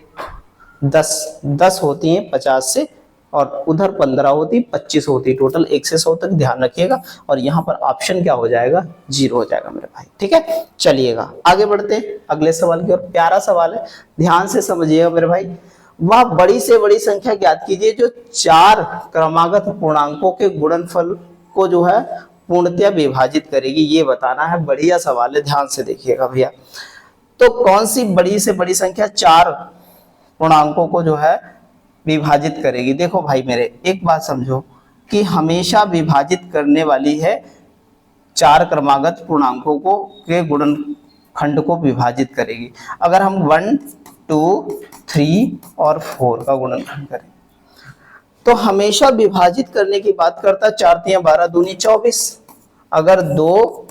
10 होती हैं 50 से, और उधर 15 होती, 25 होती, टोटल 1 से 100 तक, ध्यान रखिएगा। और यहाँ पर ऑप्शन क्या हो जाएगा, 0 हो जाएगा मेरे भाई, ठीक है। चलिएगा आगे बढ़ते हैं अगले सवाल की ओर। प्यारा सवाल है, ध्यान से समझिएगा मेरे भाई। वह बड़ी से बड़ी संख्या ज्ञात कीजिए जो 4 क्रमागत पूर्णांकों के गुणनफल को जो है पूर्णतया विभाजित करेगी, ये बताना है। बढ़िया सवाल है, ध्यान से देखिएगा भैया। तो कौन सी बड़ी से बड़ी संख्या 4 पूर्णांकों को जो है विभाजित करेगी। देखो भाई मेरे, एक बात समझो कि हमेशा विभाजित करने वाली है 4 क्रमागत पूर्णांकों को के गुणनखंड को विभाजित करेगी। अगर हम 1 2 3 और 4 का गुणनखंड करें तो हमेशा विभाजित करने की बात करता, 4 तिया 12 दूनी 24। अगर 2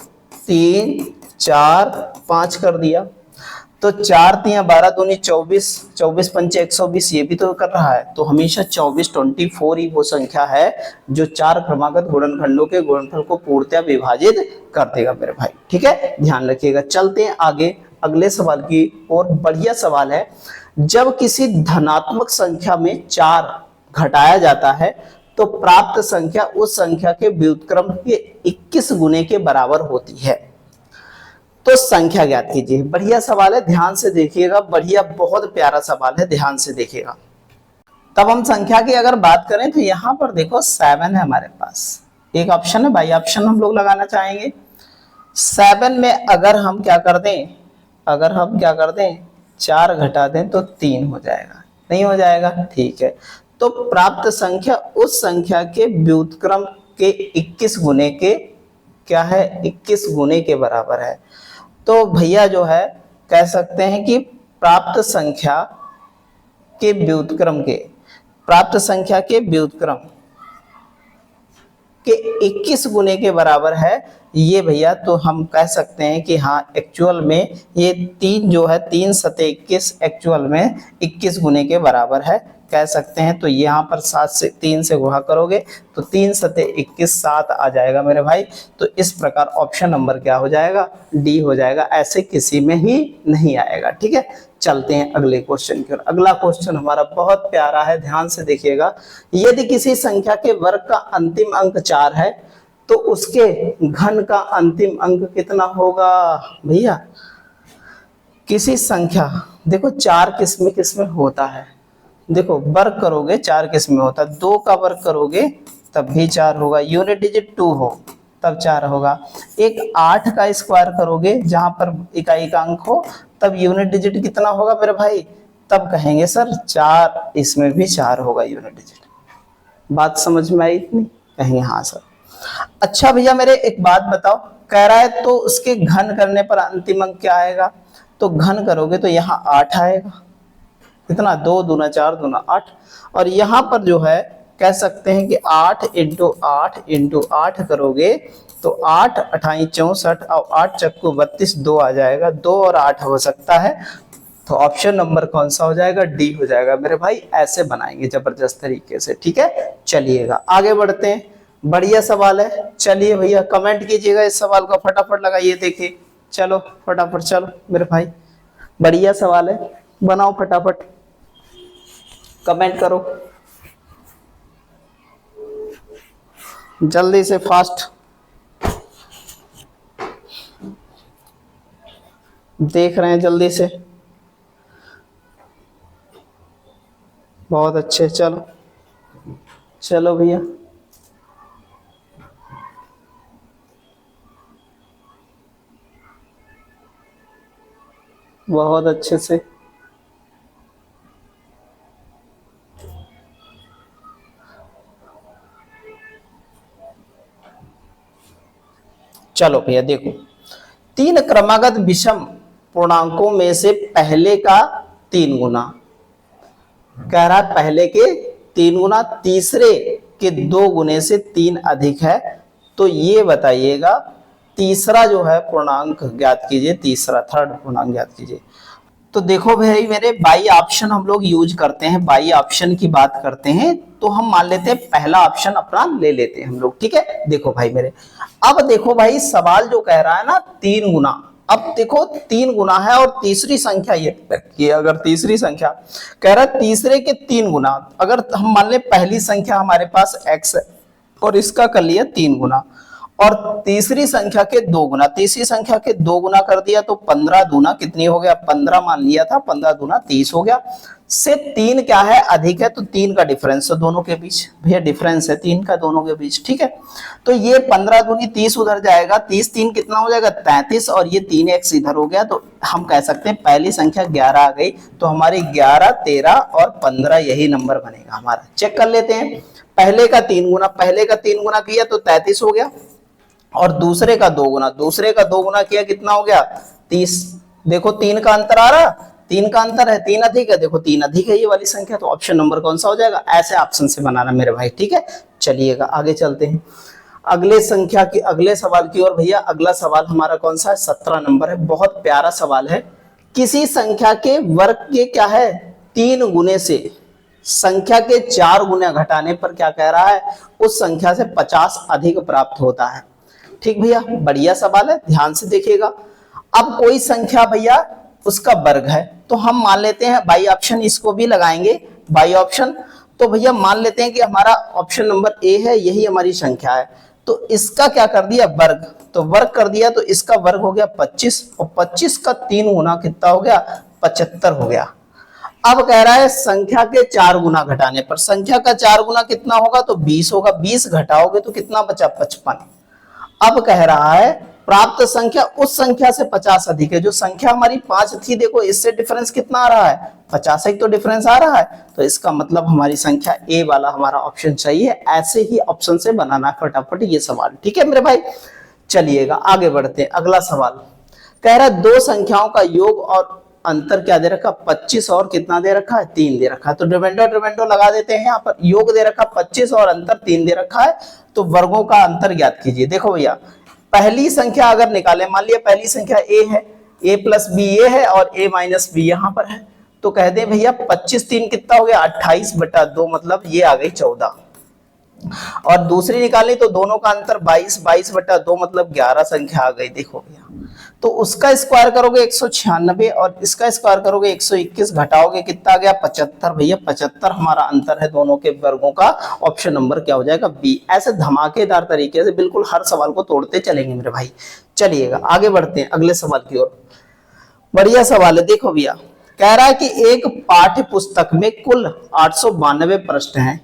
3 4 5 कर दिया तो 4 तिया 12 दूनी 24, 24 पंचे 120, ये भी तो कर रहा है। तो हमेशा 24 ही वो संख्या है जो 4 क्रमागत गुणनखंडों के गुणनफल को पूर्णतः विभाजित कर देगा मेरे भाई। ठीक है, ध्यान रखिएगा। चलते हैं आगे अगले सवाल की और। बढ़िया सवाल है, जब किसी धनात्मक संख्या में 4 घटाया जाता है तो प्राप्त संख्या उस संख्या के व्युत्क्रम के 21 गुने के बराबर होती है। तो संख्या ज्ञात कीजिए। बढ़िया सवाल है, ध्यान से देखिएगा। बढ़िया, बहुत प्यारा सवाल है, ध्यान से देखिएगा। तब हम संख्या की अगर बात करें तो यहां पर देखो 7 है हमारे पास। एक ऑप्शन है भाई, ऑप्शन हम लोग लगाना चाहेंगे। 7 में अगर हम क्या कर दें, 4 घटा दें तो 3 हो जाएगा। नहीं हो जाएगा? ठीक है। तो प्राप्त संख्या उस संख्या के व्युत्क्रम के 21 गुने के क्या है, 21 गुने के बराबर है। तो भैया जो है कह सकते हैं कि प्राप्त संख्या के व्युत्क्रम के 21 गुने के बराबर है ये भैया। तो हम कह सकते हैं कि हाँ, एक्चुअल में ये 3 जो है 3 सते 21 एक्चुअल में 21 गुने के बराबर है, कह सकते हैं। तो यहाँ पर 7 से 3 से गुणा करोगे तो 3 सते 21 7 आ जाएगा मेरे भाई। तो इस प्रकार ऑप्शन नंबर क्या हो जाएगा, डी हो जाएगा। ऐसे किसी में ही नहीं आएगा। ठीक है, चलते हैं अगले क्वेश्चन की ओर। अगला क्वेश्चन हमारा बहुत प्यारा है, ध्यान से देखिएगा। यदि किसी संख्या के वर्ग का अंतिम अंक 4 है तो उसके घन का अंतिम अंक कितना होगा भैया। किसी संख्या, देखो 4 किस में होता है, देखो वर्ग करोगे 4 किस में होता है। 2 का वर्ग करोगे तब भी 4 होगा, यूनिट डिजिट 2 हो तब 4 होगा। एक 8 का स्क्वायर करोगे जहां पर इकाई का अंक हो तब यूनिट डिजिट कितना होगा मेरे भाई, तब कहेंगे सर 4, इसमें भी 4 होगा यूनिट डिजिट। बात समझ में आई इतनी? कहेंगे हाँ सर। अच्छा भैया मेरे एक बात बताओ, कह रहा है तो उसके घन करने पर अंतिम अंक क्या आएगा। तो घन करोगे तो यहाँ 8 आएगा। कितना, 2 दूना 4 दूना 8। और यहाँ पर जो है कह सकते हैं कि 8 इंटू 8 करोगे तो 8 अठाई 64 और 8 चक्कू 32, 2 आ जाएगा। 2 और 8 हो सकता है। तो ऑप्शन नंबर कौन सा हो जाएगा, डी हो जाएगा मेरे भाई। ऐसे बनाएंगे जबरदस्त तरीके से। ठीक है, चलिएगा आगे बढ़ते हैं। बढ़िया सवाल है। चलिए भैया कमेंट कीजिएगा इस सवाल को, फटाफट लगाइए। देखिए, चलो फटाफट, चलो मेरे भाई, बढ़िया सवाल है, बनाओ फटाफट, कमेंट करो जल्दी से, फास्ट। देख रहे हैं जल्दी से, बहुत अच्छे। चलो चलो भैया, बहुत अच्छे से। चलो भैया देखो, 3 क्रमागत विषम पूर्णांकों में से पहले का 3 गुना, कह रहा है पहले के 3 गुना, तीसरे के 2 गुने से 3 अधिक है। तो ये बताइएगा तीसरा जो है पूर्णांक ज्ञात कीजिए, तीसरा थर्ड पूर्णांक ज्ञात कीजिए। तो देखो भाई मेरे, बाई ऑप्शन हम लोग यूज करते हैं, बाई ऑप्शन की बात करते हैं। तो हम मान लेते हैं पहला ऑप्शन अपना ले लेते हैं हम लोग। ठीक है, देखो भाई मेरे, अब देखो भाई सवाल जो कह रहा है ना 3 गुना, अब देखो 3 गुना है और तीसरी संख्या ये अगर तीसरी संख्या कह रहा है तीसरे के 3 गुना, अगर हम मान ले पहली संख्या हमारे पास x है और इसका कर लिया 3 गुना, और तीसरी संख्या के 2 गुना, तीसरी संख्या के 2 गुना कर दिया तो 15 दूना कितनी हो गया, 15 मान लिया था, 15 दूना 30 हो गया। से 3 क्या है, अधिक है, तो 3 का डिफरेंस है दोनों के बीच। भैया डिफरेंस है 3 का दोनों के बीच। ठीक है, तो ये 15 दूनी 30 उधर जाएगा, 30 3 कितना हो जाएगा 33, और ये 3x इधर हो गया। तो हम कह सकते हैं पहली संख्या 11 आ गई। तो हमारी 11, 13 और 15 यही नंबर बनेगा हमारा। चेक कर लेते हैं, पहले का 3 गुना, पहले का 3 गुना किया तो 33 हो गया, और दूसरे का 2 गुना, दूसरे का 2 गुना किया कितना हो गया 30। देखो 3 का अंतर आ रहा, 3 का अंतर है, 3 अधिक है, देखो 3 अधिक है ये वाली संख्या, तो ऑप्शन नंबर कौन सा हो जाएगा, ऐसे ऑप्शन से बनाना मेरे भाई, ठीक है। चलिएगा आगे चलते हैं अगले संख्या की अगले सवाल की ओर। भैया अगला सवाल हमारा कौन सा है, 17 नंबर है, बहुत प्यारा सवाल है। किसी संख्या के वर्ग के क्या है 3 गुने से संख्या के 4 गुना घटाने पर क्या कह रहा है, उस संख्या से 50 अधिक प्राप्त होता है। ठीक भैया, बढ़िया सवाल है, ध्यान से देखिएगा। अब कोई संख्या भैया उसका वर्ग है, तो हम मान लेते हैं बाई ऑप्शन, इसको भी लगाएंगे बाई ऑप्शन। तो भैया मान लेते हैं कि हमारा ऑप्शन नंबर ए है, यही हमारी संख्या है, तो इसका क्या कर दिया वर्ग, तो वर्ग कर दिया, तो इसका वर्ग हो गया 25, और 25 का 3 गुना कितना हो गया, 75 हो गया। अब कह रहा है संख्या के 4 गुना घटाने पर, संख्या का 4 गुना कितना होगा, तो 20 होगा, 20 घटाओगे तो कितना बचा, 55। अब कह रहा है प्राप्त संख्या उस संख्या से 50 अधिक है, जो संख्या हमारी 5 थी, देखो इससे डिफरेंस कितना आ रहा है, 50 एक तो डिफरेंस आ रहा है, तो इसका मतलब हमारी संख्या ए वाला हमारा ऑप्शन सही है। ऐसे ही ऑप्शन से बनाना फटाफट ये सवाल, ठीक है मेरे भाई। चलिएगा आगे बढ़ते हैं, अगला सवाल कह रहा है दो संख्याओं का योग और अंतर क्या दे रखा, 25 और कितना दे रखा है, 3 दे रखा है। तो डिविडेंडो लगा देते हैं, यहाँ पर योग दे रखा 25 और अंतर 3 दे रखा है, तो वर्गों का अंतर ज्ञात कीजिए। देखो भैया पहली संख्या अगर निकाले, मान लिया पहली संख्या a है, a प्लस बी ये है और a माइनस बी यहाँ पर है, तो कह दे भैया 25 3 कितना हो गया, 28/2, मतलब ये आ गई 14। और दूसरी निकाली तो दोनों का अंतर 22/2 मतलब 11 संख्या आ गई। देखो भैया, तो उसका स्क्वायर करोगे 196 और इसका स्क्वायर करोगे 121, घटाओगे कितना आ गया, 75। भैया 75 हमारा अंतर है दोनों के वर्गों का, ऑप्शन नंबर क्या हो जाएगा, बी। ऐसे धमाकेदार तरीके से बिल्कुल हर सवाल को तोड़ते चलेंगे मेरे भाई। चलिएगा आगे बढ़ते हैं अगले सवाल की ओर। बढ़िया सवाल है, देखो भैया कह रहा है कि एक पाठ्य पुस्तक में कुल 892 प्रश्न हैं,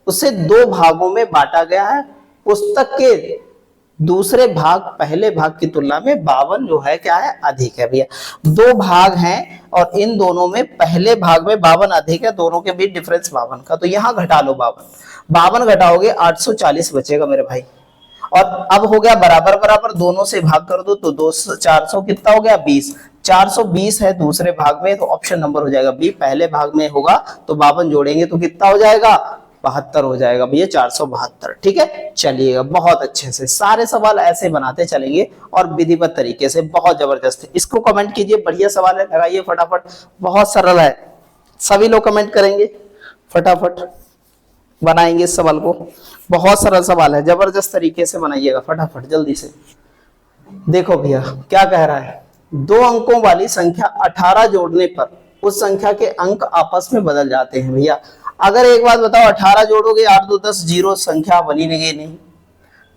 उसे 2 भागों में बांटा गया है। पुस्तक के दूसरे भाग पहले भाग की तुलना में 52 जो है क्या है, अधिक है। भैया 2 भाग हैं और इन दोनों में पहले भाग में 52 अधिक है, दोनों के बीच डिफरेंस 52 का, तो यहाँ घटा लो 52 घटाओगे 840 बचेगा मेरे भाई। और अब हो गया बराबर बराबर, दोनों से भाग कर दो तो 200 400 कितना हो गया, 20। 420 है दूसरे भाग में, तो ऑप्शन नंबर हो जाएगा बी। पहले भाग में होगा तो 52 जोड़ेंगे तो कितना हो जाएगा, 72 हो जाएगा भैया, 472। ठीक है, चलिएगा बहुत अच्छे से सारे सवाल ऐसे बनाते चलेंगे और विधिवत तरीके से, बहुत जबरदस्त है। इसको कमेंट कीजिए, बढ़िया सवाल है, लगाइए फटाफट, बहुत सरल है, सभी लोग कमेंट करेंगे, फटाफट बनाएंगे इस सवाल को। बहुत सरल सवाल है, जबरदस्त तरीके से बनाइएगा फटाफट जल्दी से। देखो भैया क्या कह रहा है, 2 अंकों वाली संख्या 18 जोड़ने पर उस संख्या के अंक आपस में बदल जाते हैं। भैया अगर एक बात बताओ, 18 जोड़ोगे 8 2 10, 0 संख्या बनी नहीं।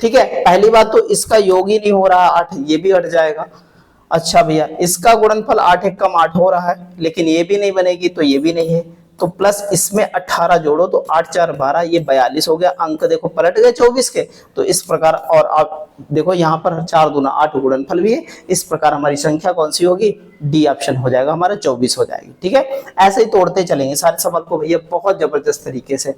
ठीक है, पहली बात तो इसका योग ही नहीं हो रहा 8, ये भी हट जाएगा। अच्छा भैया इसका गुणनफल 8 1 कम 8 हो रहा है, लेकिन ये भी नहीं बनेगी, तो ये भी नहीं है, तो प्लस इसमें 18 जोड़ो तो 8 4 12, ये 42 हो गया। अंक देखो पलट गए 24 के, तो इस प्रकार, और आप देखो यहाँ पर 4 दूना 8 गुणनफल भी है। इस प्रकार हमारी संख्या कौन सी होगी, डी ऑप्शन हो जाएगा हमारा, 24 हो जाएगी। ठीक है, ऐसे ही तोड़ते चलेंगे सारे सवाल को भैया बहुत जबरदस्त तरीके से।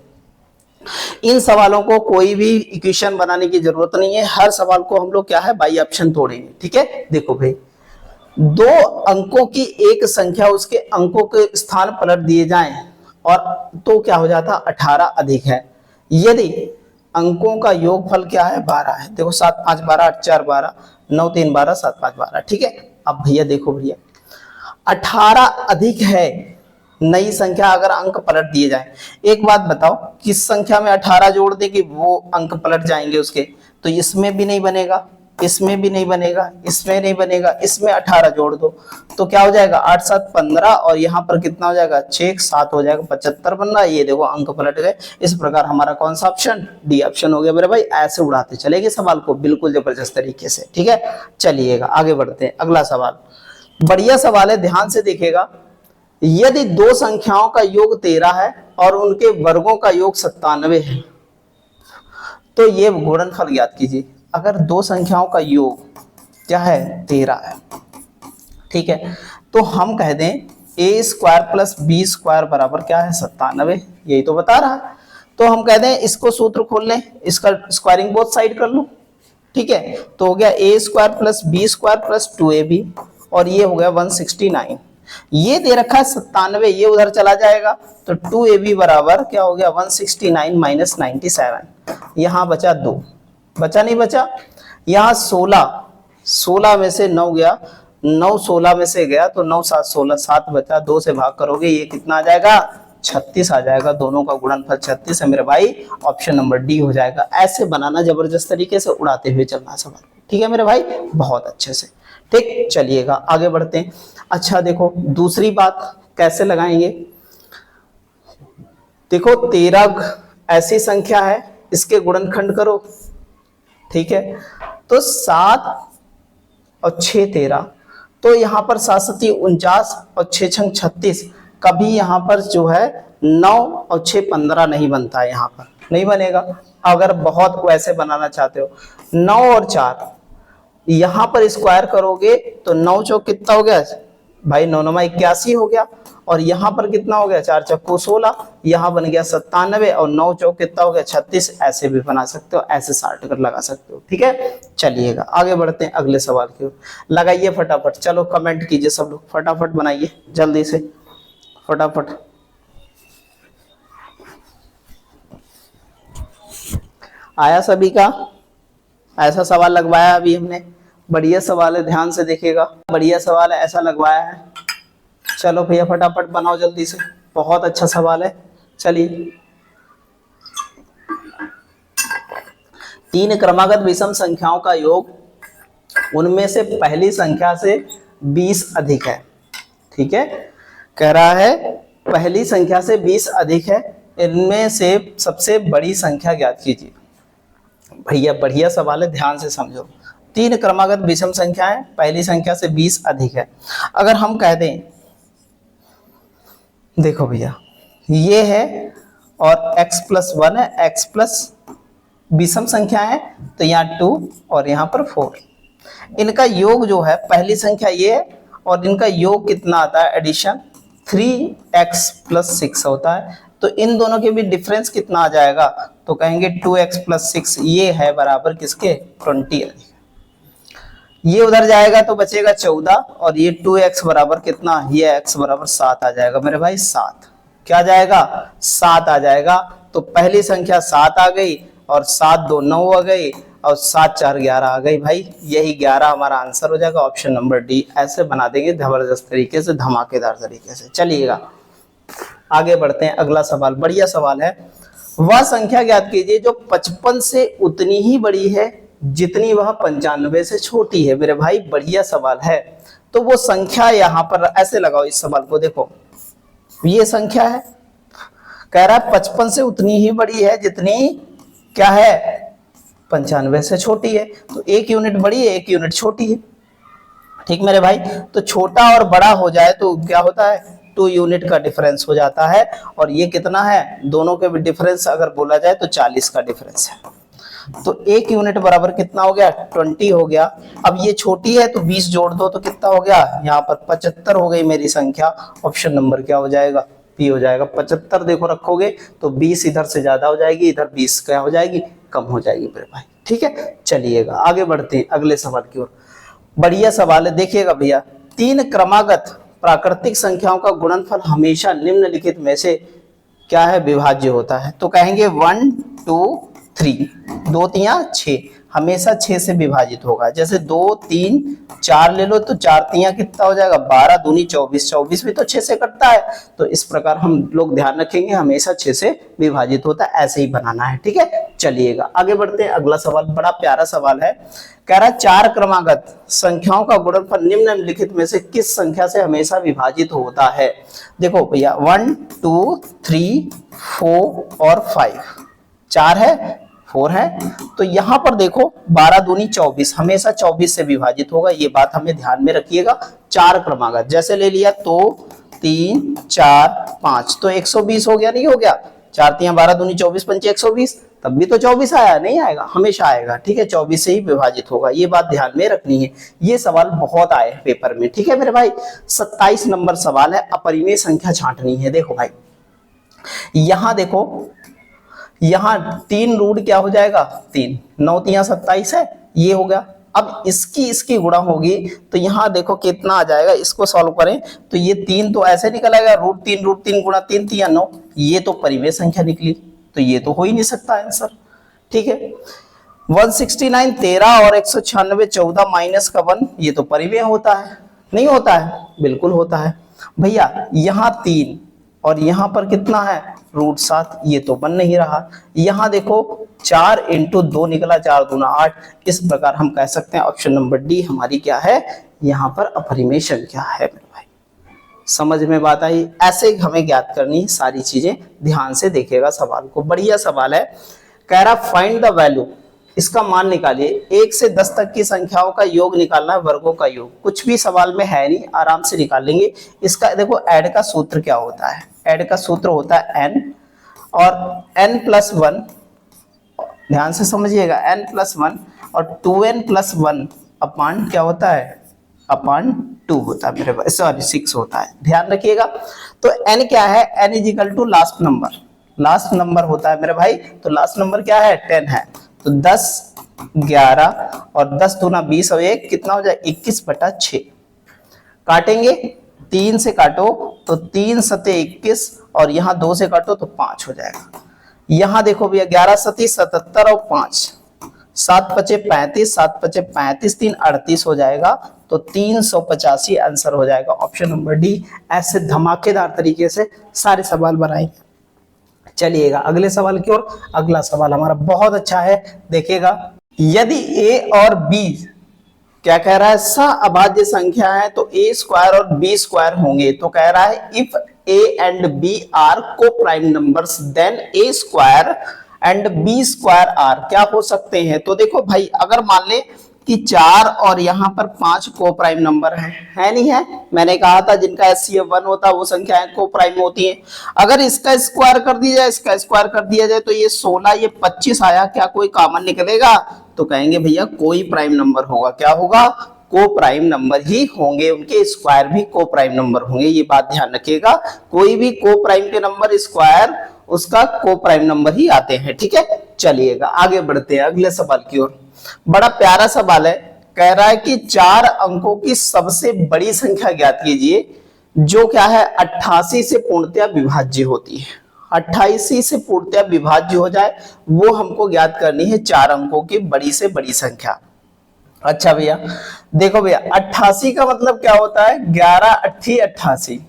इन सवालों को कोई भी इक्वेशन बनाने की जरूरत नहीं है, हर सवाल को हम लोग क्या है बाई ऑप्शन तोड़ेंगे। ठीक है, देखो भाई 2 अंकों की एक संख्या उसके अंकों के स्थान पलट दिए जाएं और तो क्या हो जाता, 18 अधिक है, यदि अंकों का योगफल क्या है 12 है। देखो 7 5 12, 8 4 12, 9 3 12, 7 5 12। ठीक है, अब भैया देखो भैया 18 अधिक है, नई संख्या अगर अंक पलट दिए जाए, एक बात बताओ किस संख्या में 18 जोड़ दे कि वो अंक पलट जाएंगे उसके, तो इसमें भी नहीं बनेगा, इसमें भी नहीं बनेगा, इसमें नहीं बनेगा, इसमें 18 जोड़ दो तो क्या हो जाएगा 8 7 15, और यहाँ पर कितना हो जाएगा 6 7 हो जाएगा, 75 बन रहा है। ये देखो अंक पलट गए। इस प्रकार हमारा कौन सा ऑप्शन, डी ऑप्शन हो गया मेरे भाई। ऐसे उड़ाते चलेंगे सवाल को बिल्कुल जबरदस्त तरीके से। ठीक है, चलिएगा आगे बढ़ते हैं, अगला सवाल बढ़िया सवाल है, ध्यान से देखिएगा। यदि 2 संख्याओं का योग 13 है और उनके वर्गों का योग 97 है, तो ये गुणनफल ज्ञात कीजिए। अगर 2 संख्याओं का योग क्या है 13 है, ठीक है, तो हम कह दें a² प्लस b² बराबर क्या है 97, यही तो बता रहा है। तो हम कह दें इसको सूत्र खोल लें, इसका स्क्वायरिंग बोथ साइड कर लो। ठीक है, तो हो गया a² plus b² plus 2ab और ये हो गया 169। ये दे रखा है 97, ये उधर चला जाएगा तो 2ab बराबर क्या हो गया 169 माइनस 97, यहाँ बचा 2, बचा नहीं बचा। यहाँ 16 में से 9 गया, 9 16 में से गया तो 9 7 16, 7 बचा, 2 से भाग करोगे ये कितना आ जाएगा 36 आ जाएगा। दोनों का गुणनफल 36 है मेरे भाई, ऑप्शन नंबर डी हो जाएगा। ऐसे बनाना, जबरदस्त तरीके से उड़ाते हुए चलना सवाल, ठीक है मेरे भाई, बहुत अच्छे से। ठीक, चलिएगा आगे बढ़ते हैं। अच्छा देखो दूसरी बात कैसे लगाएंगे, देखो 13 ऐसी संख्या है, इसके गुणनखंड करो, ठीक है। तो 7 और 6 13, तो यहाँ पर 7 7 49 और 6 6 36, कभी यहाँ पर जो है 9 और 6 15 नहीं बनता है, यहाँ पर नहीं बनेगा। अगर बहुत वैसे बनाना चाहते हो 9 और 4 यहाँ पर स्क्वायर करोगे तो 9 चौक कितना हो गया भाई, 9 9 81 हो गया, और यहाँ पर कितना हो गया 4 चौको 16, यहाँ बन गया 97, और 9 चौक कितना हो गया 36। ऐसे भी बना सकते हो, ऐसे साल्ट कर लगा सकते हो, ठीक है। चलिएगा आगे बढ़ते हैं अगले सवाल की ओर, लगाइए फटाफट, चलो कमेंट कीजिए सब लोग, फटाफट बनाइए जल्दी से, फटाफट। आया सभी का, ऐसा सवाल लगवाया अभी हमने, बढ़िया सवाल है, ध्यान से देखिएगा, बढ़िया सवाल है, ऐसा लगवाया है। चलो भैया फटाफट बनाओ जल्दी से, बहुत अच्छा सवाल है। चलिए, 3 क्रमागत विषम संख्याओं का योग उनमें से पहली संख्या से 20 अधिक है, ठीक है। कह रहा है पहली संख्या से 20 अधिक है, इनमें से सबसे बड़ी संख्या ज्ञात कीजिए। भैया बढ़िया सवाल है, ध्यान से समझो। 3 क्रमागत विषम संख्या है, पहली संख्या से 20 अधिक है। अगर हम कह दें, देखो भैया ये है और x + 1 है, x+ विषम संख्या है तो यहाँ 2 और यहाँ पर 4, इनका योग जो है पहली संख्या ये है, और इनका योग कितना आता है एडिशन 3x + 6 होता है। तो इन दोनों के भी डिफरेंस कितना आ जाएगा, तो कहेंगे 2x + 6 ये है बराबर किसके 20। ये उधर जाएगा तो बचेगा 14, और ये 2x बराबर कितना, ये x बराबर 7 आ जाएगा मेरे भाई, 7 क्या जाएगा 7 आ जाएगा। तो पहली संख्या 7 आ गई, और 7 2 9 आ गई, और 7 4 11 आ गई भाई, यही 11 हमारा आंसर हो जाएगा, ऑप्शन नंबर डी। ऐसे बना देंगे जबरदस्त तरीके से, धमाकेदार तरीके से। चलिएगा आगे बढ़ते हैं, अगला सवाल बढ़िया सवाल है। वह संख्या ज्ञात कीजिए जो 55 से उतनी ही बड़ी है जितनी वह 95 से छोटी है। मेरे भाई बढ़िया सवाल है, तो वो संख्या यहाँ पर ऐसे लगाओ, इस सवाल को देखो, ये संख्या है, कह रहा है 55 से उतनी ही बड़ी है जितनी क्या है 95 से छोटी है। तो 1 यूनिट बड़ी है, 1 यूनिट छोटी है, ठीक मेरे भाई। तो छोटा और बड़ा हो जाए तो क्या होता है 2 यूनिट का डिफरेंस हो जाता है, और ये कितना है, दोनों के भी डिफरेंस अगर बोला जाए तो 40 का डिफरेंस है। तो 1 यूनिट बराबर कितना हो गया 20 हो गया। अब ये छोटी है तो 20 जोड़ दो तो कितना हो गया, यहाँ पर 75 हो गई मेरी संख्या। ऑप्शन नंबर क्या हो जाएगा, पी हो जाएगा। 75 देखो रखोगे तो 20 इधर से ज्यादा हो जाएगी, इधर 20 क्या हो जाएगी, कम हो जाएगी मेरे भाई, ठीक है। चलिएगा आगे बढ़ते हैं अगले सवाल की ओर, बढ़िया सवाल है, देखिएगा भैया। 3 क्रमागत प्राकृतिक संख्याओं का गुणनफल हमेशा निम्नलिखित में से क्या है विभाज्य होता है। तो कहेंगे 1 2 3, 2 3 6, हमेशा 6 से विभाजित होगा। जैसे 2 3 4 ले लो तो 4 3 कितना हो जाएगा 12 दूनी 24, 24 भी तो 6 से कटता है। तो इस प्रकार हम लोग ध्यान रखेंगे, हमेशा 6 से विभाजित होता है, ऐसे ही बनाना है, ठीक है। चलिएगा आगे बढ़ते हैं, अगला सवाल बड़ा प्यारा सवाल है। कह रहा है 4 क्रमागत संख्याओं का गुणनफल निम्नलिखित में से किस संख्या से हमेशा विभाजित होता है। देखो भैया 1 2 3 4 और 5, 4 है 4 है, तो यहां पर देखो 12 दूनी 24, हमेशा 24 से विभाजित होगा, ये बात हमें ध्यान में रखिएगा। 4 क्रमागत जैसे ले लिया तो 3 4 5, तो 120 हो गया, नहीं हो गया, 4 3 12 दूनी 24 5 120, तब भी तो 24 आया, नहीं आएगा, हमेशा आएगा, ठीक है। 24 से ही विभाजित होगा, ये बात ध्यान में रखनी है। ये सवाल बहुत आए पेपर में, ठीक है मेरे भाई। 27 नंबर सवाल है, अपरिमेय संख्या छांटनी है। देखो भाई यहां देखो, यहाँ 3 रूट क्या हो जाएगा 3, 9 3 27 है, ये हो गया। अब इसकी इसकी गुणा होगी तो यहाँ देखो कितना आ जाएगा, इसको सॉल्व करें तो ये 3 तो ऐसे निकल आएगा, √3 गुणा 3 3 9, ये तो परिमेय संख्या निकली, तो ये तो हो ही नहीं सकता आंसर। ठीक है, 169 13 और 196 14 माइनस का 1, ये तो परिमेय होता है, नहीं होता है? बिल्कुल होता है भैया। यहाँ 3 और यहाँ पर कितना है √7, ये तो बन नहीं रहा। यहाँ देखो 4 × 2 निकला, 4 दूना 8। इस प्रकार हम कह सकते हैं ऑप्शन नंबर डी हमारी क्या है, यहाँ पर अपरिमेय संख्या है मेरे भाई। समझ में बात आई? ऐसे हमें ज्ञात करनी सारी चीजें, ध्यान से देखिएगा सवाल को, बढ़िया सवाल है। कह रहा फाइंड द वैल्यू, इसका मान निकालिए, 1 से 10 तक की संख्याओं का योग निकालना है, वर्गों का योग। कुछ भी सवाल में है नहीं, आराम से निकाल लेंगे। इसका देखो ऐड का सूत्र क्या होता है, ऐड का सूत्र होता है n और n+1, ध्यान से समझिएगा, n+1 और 2n+1 अपान क्या होता है, अपान 2 होता है मेरे पास, सॉरी 6 होता है, ध्यान रखिएगा। तो n क्या है, n = last number, last number होता है मेरे भाई। तो लास्ट नंबर क्या है, 10 है। तो 10 11 और 10 दूना 20 और 1 कितना हो जाए, 21/6। काटेंगे, 3 से काटो तो 3 × 21 और यहाँ 2 से काटो तो 5 हो जाएगा। यहाँ देखो भैया 11 × 7 = 77 और 5, 7 × 5 = 35, 7 × 5 = 35, 3 = 38 हो जाएगा। तो 385 आंसर हो जाएगा ऑप्शन नंबर डी। ऐसे धमाकेदार तरीके से सारे सवाल बनाएंगे। चलिएगा अगले सवाल की ओर। अगला सवाल हमारा बहुत अच्छा है, देखिएगा। यदि a और b क्या कह रहा है, सह-अभाज्य संख्या है तो a² और b² होंगे। तो कह रहा है if a and b are co-prime numbers then a² and b² are, क्या हो सकते हैं। तो देखो भाई, अगर मान ले कि 4 और यहाँ पर 5 को प्राइम नंबर है नहीं है, मैंने कहा था जिनका HCF 1 होता है वो संख्याएं को प्राइम होती हैं। अगर इसका स्क्वायर कर दिया जाए, इसका स्क्वायर कर दिया जाए तो ये 16 ये 25 आया, क्या कोई कॉमन निकलेगा? तो कहेंगे भैया कोई प्राइम नंबर होगा, क्या होगा, को प्राइम नंबर ही होंगे, उनके स्क्वायर भी को प्राइम नंबर होंगे। ये बात ध्यान रखिएगा, कोई भी को प्राइम के नंबर स्क्वायर उसका को प्राइम नंबर ही आते हैं। ठीक है, चलिएगा आगे बढ़ते हैं अगले सवाल की ओर। बड़ा प्यारा सवाल है, कह रहा है कि 4 अंकों की सबसे बड़ी संख्या ज्ञात कीजिए जो क्या है 88 से पूर्णतया विभाज्य होती है। 88 से पूर्णतया विभाज्य हो जाए वो हमको ज्ञात करनी है 4 अंकों की बड़ी से बड़ी संख्या। अच्छा भैया देखो भैया, 88 का मतलब क्या होता है, 11 8 88,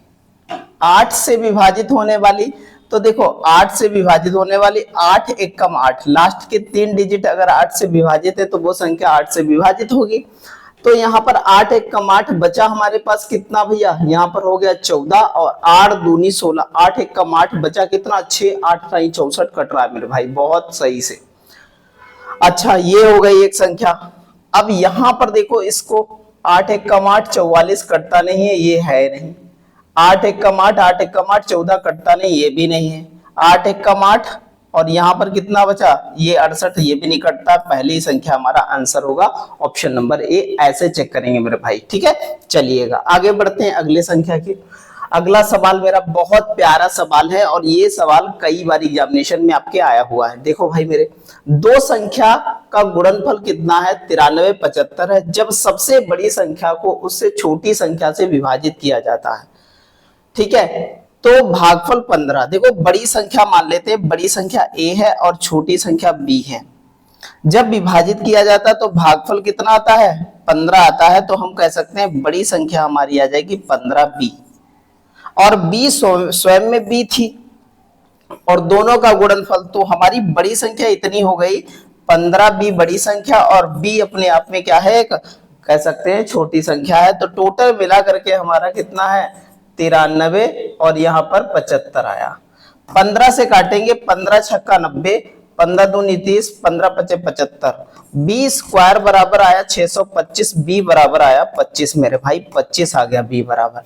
8 से विभाजित होने वाली। तो देखो 8 से विभाजित होने वाली, 8 एकम 8, लास्ट के 3 डिजिट अगर 8 से विभाजित है तो वो संख्या 8 से विभाजित होगी। तो यहाँ पर 8 एकम 8 बचा हमारे पास कितना भैया, यहाँ पर हो गया 14 और 8 दूनी 16, 8 एकम 8 बचा कितना 6, 8 × 64 कट रहा है मेरे भाई, बहुत सही से। अच्छा ये हो गई एक संख्या। अब यहाँ पर देखो इसको 8 एकम 8 44 कटता नहीं है, ये है नहीं। 8 एकम 8 8 एकम 8 14 कटता नहीं, ये भी नहीं है। 8 एकम 8 और यहाँ पर कितना बचा, ये 68, ये भी नहीं कटता। पहली संख्या हमारा आंसर होगा ऑप्शन नंबर ए। ऐसे चेक करेंगे मेरे भाई। ठीक है, चलिएगा आगे बढ़ते हैं अगले संख्या की। अगला सवाल मेरा बहुत प्यारा सवाल है और ये सवाल कई बार एग्जामिनेशन में आपके आया हुआ है। देखो भाई मेरे, दो संख्या का गुणनफल कितना है, 93 75 है जब सबसे बड़ी संख्या को उससे छोटी संख्या से विभाजित किया जाता है। ठीक है, तो भागफल 15। देखो बड़ी संख्या मान लेते हैं, बड़ी संख्या a है और छोटी संख्या b है। जब विभाजित किया जाता है तो भागफल कितना आता है, 15 आता है। तो हम कह सकते हैं बड़ी संख्या हमारी आ जाएगी 15b और b स्वयं में b थी और दोनों का गुणनफल, तो हमारी बड़ी संख्या इतनी हो गई 15b बड़ी संख्या और b अपने आप में क्या है, एक कह सकते हैं छोटी संख्या है। तो टोटल मिला करके हमारा कितना है 93 और यहाँ पर 75 आया। 15 से काटेंगे, 15 छक्का 90, 15 दूनी 30, 15 पचे 75, b स्क्वायर बराबर आया 625, b बराबर आया 25 मेरे भाई, 25 आ गया b बराबर।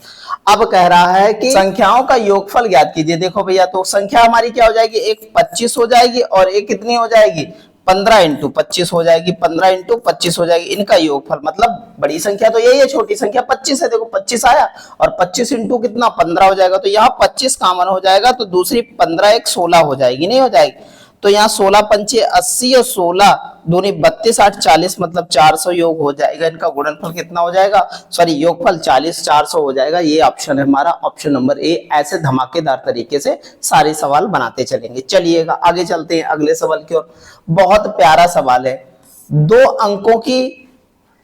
अब कह रहा है कि संख्याओं का योगफल ज्ञात कीजिए। देखो भैया, तो संख्या हमारी क्या हो जाएगी, एक 25 हो जाएगी और एक कितनी हो जाएगी 15 × 25 हो जाएगी, 15 × 25 हो जाएगी। इनका योगफल मतलब बड़ी संख्या तो यही है, छोटी संख्या 25 है। देखो 25 आया और 25 × कितना 15 हो जाएगा। तो यहाँ 25 कॉमन हो जाएगा तो दूसरी 15 एक 16 हो जाएगी, नहीं हो जाएगी। तो यहाँ 16 पंचे 80 और 16 दूनी 32 8 40 मतलब 400 योग हो जाएगा। इनका गुणनफल कितना हो जाएगा, सॉरी योगफल 40 400 हो जाएगा। ये ऑप्शन है हमारा ऑप्शन नंबर ए। ऐसे धमाकेदार तरीके से सारे सवाल बनाते चलेंगे। चलिएगा आगे चलते हैं अगले सवाल की ओर। बहुत प्यारा सवाल है। 2 अंकों की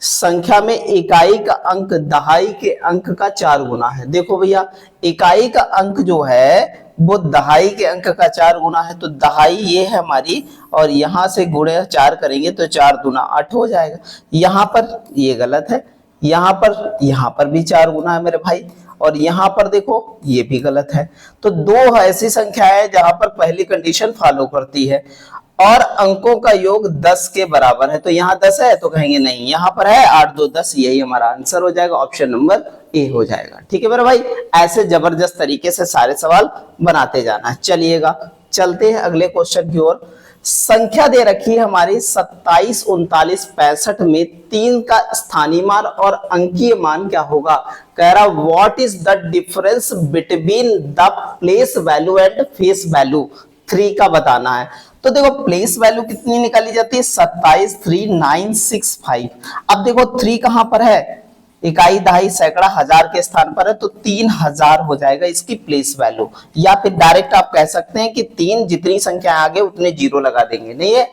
संख्या में इकाई का अंक दहाई के अंक का 4 गुना है। देखो भैया इकाई का अंक जो है वो दहाई के अंक का 4 गुना है। तो दहाई ये है हमारी, और यहां से गुणे 4 करेंगे तो 4 दूना 8 हो जाएगा। यहां पर ये गलत है, यहां पर भी 4 गुना है मेरे भाई, और यहां पर देखो ये भी गलत है। तो 2 ऐसी संख्या है जहां पर पहली कंडीशन फॉलो करती है और अंकों का योग 10 के बराबर है। तो यहाँ 10 है तो कहेंगे नहीं, यहाँ पर है 8 2 10, यही हमारा आंसर हो जाएगा, ऑप्शन नंबर ए हो जाएगा। ठीक है मेरे भाई, ऐसे जबरदस्त तरीके से सारे सवाल बनाते जाना है। चलिएगा चलते हैं अगले क्वेश्चन की ओर। संख्या दे रखी है हमारी 27 39 65 में 3 का स्थानीय मान और अंकीय मान क्या होगा। कह रहा what is the difference between the place value and face value 3 का बताना है। तो देखो प्लेस वैल्यू कितनी निकाली जाती है 27 3965। अब देखो 3 कहां पर है, इकाई दहाई सैकड़ा हजार के स्थान पर है, तो 3000 हो जाएगा इसकी प्लेस वैल्यू। या फिर डायरेक्ट आप कह सकते हैं कि 3 जितनी संख्या आगे उतने जीरो लगा देंगे। नहीं है,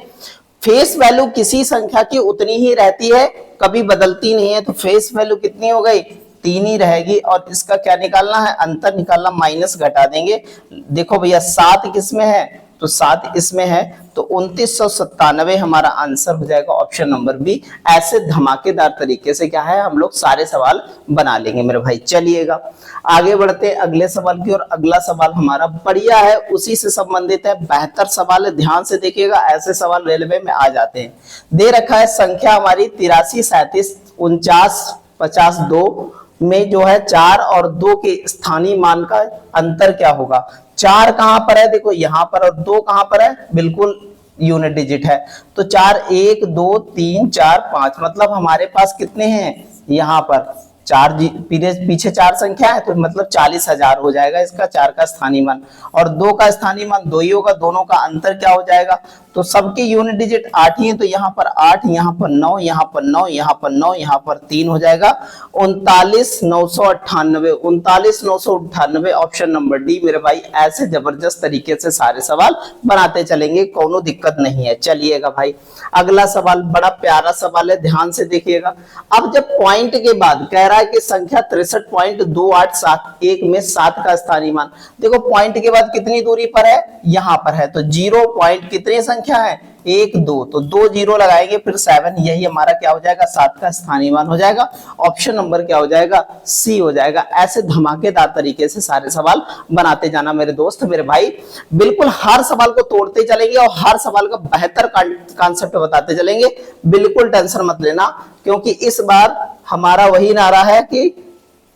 फेस वैल्यू किसी संख्या की उतनी ही रहती है, कभी बदलती नहीं है। तो फेस वैल्यू कितनी हो गई 3 ही रहेगी। और इसका क्या निकालना है, अंतर निकालना, माइनस घटा देंगे। देखो भैया 7 किसमें है, तो 7 इसमें है, तो 2997 हमारा आंसर हो जाएगा, ऑप्शन नंबर बी। ऐसे धमाकेदार तरीके से क्या है हम लोग सारे सवाल बना लेंगे मेरे भाई। चलिएगा आगे बढ़ते हैं अगले सवाल की और अगला सवाल हमारा बढ़िया है, उसी से संबंधित है, बेहतर सवाल है, ध्यान से देखिएगा। ऐसे सवाल रेलवे में आ जाते हैं। दे रखा है संख्या हमारी 83 37 49 52 में जो है 4 और 2 के स्थानीय मान का अंतर क्या होगा। 4 कहां पर है, देखो यहां पर, और 2 कहां पर है, बिल्कुल यूनिट डिजिट है। तो 4 1 2 3 4 5 मतलब हमारे पास कितने हैं, यहां पर 4 पीछे 4 संख्या है, तो मतलब 40,000 हो जाएगा इसका 4 का स्थानीय मान। और 2 का स्थानीय मान 2 ही होगा, दोनों का अंतर क्या हो जाएगा, तो सबके यूनिट डिजिट 8 ही है, तो यहाँ पर 8, यहाँ पर 9, यहाँ पर 9, यहाँ पर 9, यहाँ पर 3 हो जाएगा। 39,998 39,998 ऑप्शन नंबर डी मेरे भाई। ऐसे जबरदस्त तरीके से सारे सवाल बनाते चलेंगे, कोनो दिक्कत नहीं है। चलिएगा भाई अगला सवाल बड़ा प्यारा सवाल है, ध्यान से देखिएगा। अब जब पॉइंट के बाद कह रहा है कि संख्या 63.2871 में 7 का स्थानीय मान। देखो पॉइंट के बाद कितनी दूरी पर है, यहां पर है, तो 0 पॉइंट कितनी संख्या है 1 2, तो 2 जीरो लगाएंगे फिर 7, यही हमारा क्या हो जाएगा 7 का स्थानीय मान हो जाएगा। ऑप्शन नंबर क्या हो जाएगा, सी हो जाएगा। ऐसे धमाकेदार तरीके से सारे सवाल बनाते जाना मेरे दोस्त मेरे भाई। बिल्कुल हर सवाल को तोड़ते चलेंगे और हर सवाल का बेहतर कॉन्सेप्ट बताते चलेंगे। बिल्कुल टेंशन मत लेना, क्योंकि इस बार हमारा वही नारा है कि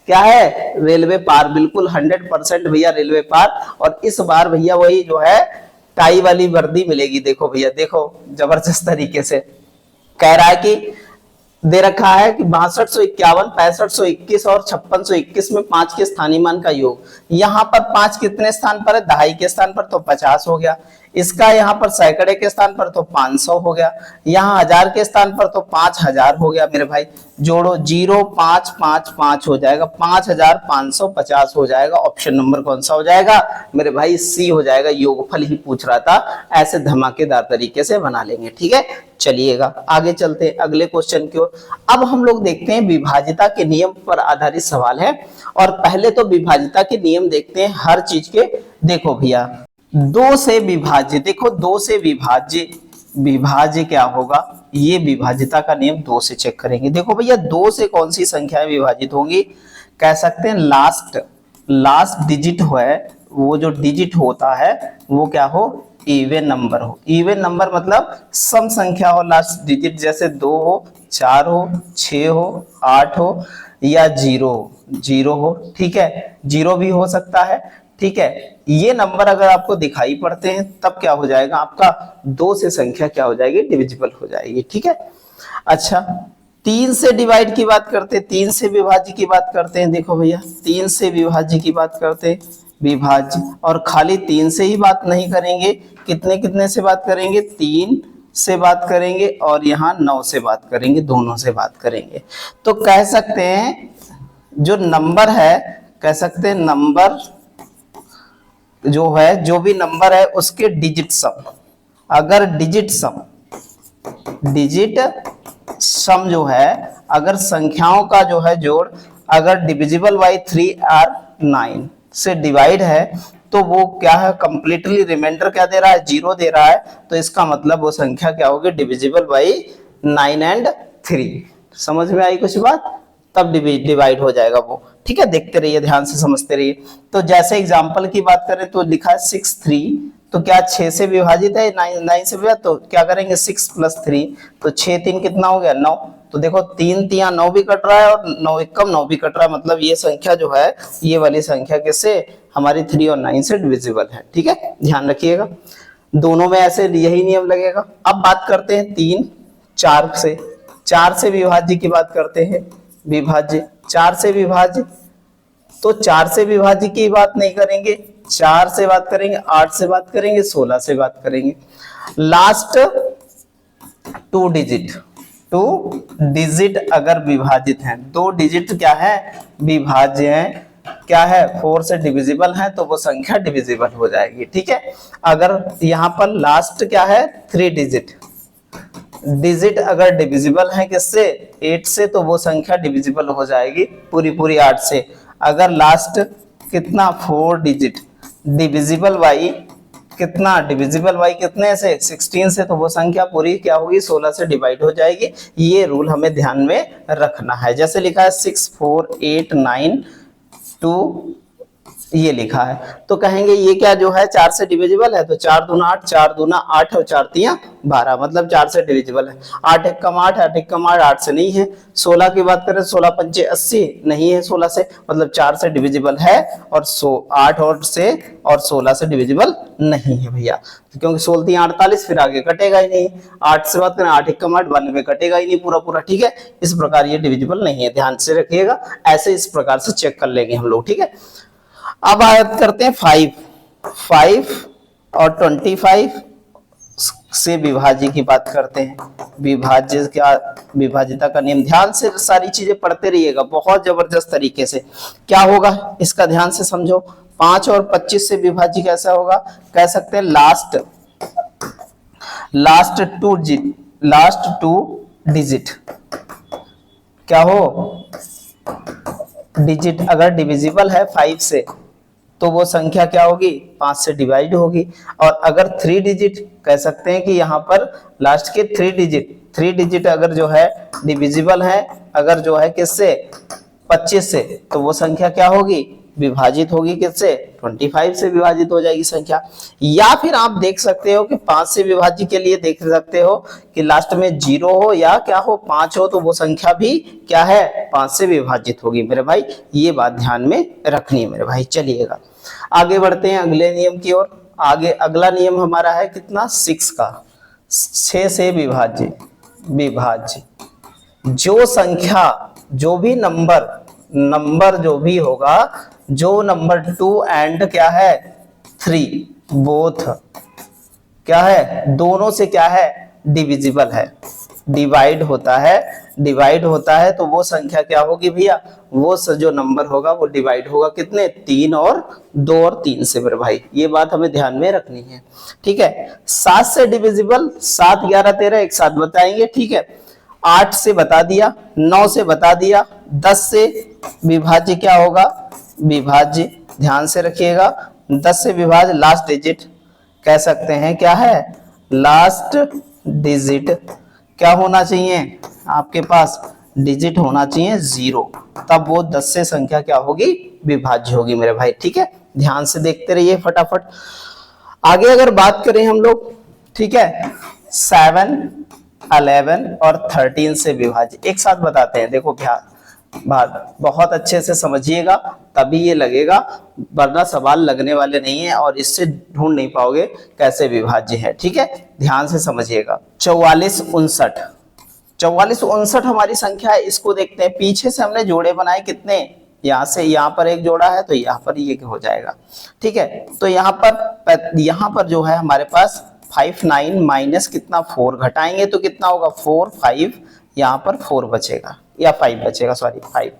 क्या है, रेलवे पार, बिल्कुल 100% भैया रेलवे पार। और इस बार भैया वही जो है टाई वाली वर्दी मिलेगी। देखो भैया, देखो जबरदस्त तरीके से कह रहा है कि दे रखा है कि 6251 6521 और 5621 में 5 के स्थानीय मान का योग। यहाँ पर 5 कितने स्थान पर है, दहाई के स्थान पर, तो 50 हो गया। इसका यहाँ पर सैकड़े के स्थान पर तो 500 हो गया। यहाँ हजार के स्थान पर तो 5000 हो गया मेरे भाई। जोड़ो 0 5 5 5 हो जाएगा, 5550 हो जाएगा। ऑप्शन नंबर कौन सा हो जाएगा मेरे भाई, सी हो जाएगा। योगफल ही पूछ रहा था, ऐसे धमाकेदार तरीके से बना लेंगे। ठीक है चलिएगा आगे चलते हैं अगले क्वेश्चन की ओर। अब हम लोग देखते हैं विभाजिता के नियम पर आधारित सवाल है। और पहले तो विभाजिता के नियम देखते हैं हर चीज के। देखो भैया 2 से विभाज्य, देखो 2 से विभाज्य क्या होगा, ये विभाजिता का नियम 2 से चेक करेंगे। देखो भैया 2 से कौन सी संख्याएं विभाजित होंगी, कह सकते हैं लास्ट डिजिट है, वो जो डिजिट होता है वो क्या हो, इवन नंबर हो। इवन नंबर मतलब सम संख्या हो, लास्ट डिजिट, जैसे 2 हो 4 हो 6 हो 8 हो या 0 हो। ठीक है, 0 भी हो सकता है। ठीक है, ये नंबर अगर आपको दिखाई पड़ते हैं तब क्या हो जाएगा, आपका 2 से संख्या क्या हो जाएगी, डिविजिबल हो जाएगी। ठीक है, अच्छा 3 से डिवाइड की बात करते हैं, 3 से विभाज्य की बात करते हैं। देखो भैया 3 से विभाज्य की बात करते हैं, विभाज्य, और खाली 3 से ही बात नहीं करेंगे, कितने कितने से बात करेंगे, 3 से बात करेंगे और यहाँ 9 से बात करेंगे, दोनों से बात करेंगे। तो कह सकते हैं जो नंबर है, कह सकते हैं नंबर जो है, जो भी नंबर है उसके डिजिट सम, अगर डिजिट सम जो है, अगर संख्याओं का जो है जोड़ अगर डिविजिबल बाई 3 और 9 से डिवाइड है, तो वो क्या है, कंप्लीटली रिमाइंडर क्या दे रहा है, 0 दे रहा है, तो इसका मतलब वो संख्या क्या होगी, डिविजिबल बाई 9 एंड 3। समझ में आई कुछ बात, तब डिवाइड हो जाएगा वो। ठीक है, देखते रहिए, ध्यान से समझते रहिए। तो जैसे एग्जांपल की बात करें तो लिखा है 6 3, तो क्या 6 से विभाजित है, 9 से विभाजित, तो क्या करेंगे 6 + 3, तो 6 3 कितना हो गया, 9। तो देखो 3 3 9 भी कट रहा है और 9 1 9 भी कट रहा है, मतलब ये संख्या जो है, ये वाली संख्या किससे, हमारी 3 और 9 से डिविजिबल है। ठीक है, ध्यान रखिएगा, दोनों में ऐसे यही नियम लगेगा। अब बात करते हैं 3 4 से विभाज्य की बात करते हैं, विभाज्य 4 से विभाज्य, तो 4 से विभाज्य की बात नहीं करेंगे, 4 से बात करेंगे, 8 से बात करेंगे, 16 से बात करेंगे। लास्ट 2 डिजिट अगर विभाजित हैं, 2 डिजिट क्या है, विभाज्य हैं, क्या है, 4 से डिविजिबल है, तो वो संख्या डिविजिबल हो जाएगी। ठीक है, अगर यहाँ पर लास्ट क्या है, 3 डिजिट अगर डिविजिबल है किससे, 8 से, तो वो संख्या डिविजिबल हो जाएगी पूरी 8 से। अगर लास्ट कितना, 4 डिजिट डिविजिबल बाई कितना, डिविजिबल बाई कितने से, 16 से, तो वो संख्या पूरी क्या होगी, 16 से डिवाइड हो जाएगी। ये रूल हमें ध्यान में रखना है। जैसे लिखा है 6 4 8 9 2, ये लिखा है, तो कहेंगे ये क्या जो है 4 से डिविजिबल है, तो 4 दूना 8, 4 दूना 8 और 4 3 12, मतलब 4 से डिविजिबल है। 8 1 8, 8 1 8, 8 से नहीं है। 16 की बात करें, 16 5 80, नहीं है 16 से, मतलब 4 से डिविजिबल है, और 8 और से और 16 से डिविजिबल नहीं है भैया, क्योंकि 16 3 48, फिर आगे कटेगा ही नहीं। 8 से बात करें, 8 1 8, 92 कटेगा ही नहीं पूरा। ठीक है, इस प्रकार ये डिविजिबल नहीं है, ध्यान से रखिएगा, ऐसे इस प्रकार से चेक कर लेंगे हम लोग। ठीक है, अब बात करते हैं 5 और 25 से विभाज्य की बात करते हैं। विभाज्य क्या, विभाज्यता का नियम, ध्यान से सारी चीजें पढ़ते रहिएगा बहुत जबरदस्त तरीके से। क्या होगा इसका ध्यान से समझो, 5 और 25 से विभाज्य कैसा होगा, कह सकते हैं लास्ट 2 डिजिट क्या हो, डिजिट अगर डिविजिबल है 5 से, तो वो संख्या क्या होगी, 5 से डिवाइड होगी। और अगर 3 डिजिट, कह सकते हैं कि यहाँ पर लास्ट के 3 डिजिट अगर जो है डिविजिबल है, अगर जो है किससे, 25 से, तो वो संख्या क्या होगी, विभाजित होगी किससे, 25 से विभाजित हो जाएगी संख्या। या फिर आप देख सकते हो कि 5 से विभाज्य के लिए देख सकते हो कि लास्ट में 0 हो या क्या हो, 5 हो, तो वो संख्या भी क्या है, 5 से विभाजित होगी मेरे भाई। ये बात ध्यान में रखनी है मेरे भाई। चलिएगा आगे बढ़ते हैं अगले नियम की ओर। आगे अगला नियम हमारा है कितना, 6 का, 6 से विभाज्य जो संख्या, जो भी नंबर जो भी होगा, जो नंबर 2 एंड क्या है 3 बोथ क्या है, दोनों से क्या है, डिविजिबल है, डिवाइड होता है, तो वो संख्या क्या होगी भैया, वो जो नंबर होगा वो डिवाइड होगा कितने, 3 और 2 और 3 से मेरे भाई। ये बात हमें ध्यान में रखनी है। ठीक है, 7 से डिविजिबल, 7 11 13 एक साथ बताएंगे। ठीक है, 8 से बता दिया, 9 से बता दिया, 10 से विभाज्य क्या होगा, विभाज्य ध्यान से रखिएगा, 10 से विभाज्य लास्ट डिजिट कह सकते हैं क्या है, लास्ट डिजिट क्या होना चाहिए आपके पास, डिजिट होना चाहिए 0, तब वो 10 से संख्या क्या होगी, विभाज्य होगी मेरे भाई। ठीक है, ध्यान से देखते रहिए फटाफट। आगे अगर बात करें हम लोग, ठीक है, 7 11 और 13 से विभाज्य एक साथ बताते हैं। देखो बात बहुत अच्छे से समझिएगा, तभी ये लगेगा, वरना सवाल लगने वाले नहीं है और इससे ढूंढ नहीं पाओगे कैसे विभाज्य है। ठीक है, ध्यान से समझिएगा। 44 59 हमारी संख्या है, इसको देखते हैं। पीछे से हमने जोड़े बनाए कितने, यहाँ से यहाँ पर एक जोड़ा है तो यहाँ पर ये हो जाएगा। ठीक है, तो यहाँ पर जो है हमारे पास 5 9 माइनस कितना 4 घटाएंगे तो कितना होगा 4 5, यहाँ पर 4 बचेगा या 5 बचेगा, सॉरी 5।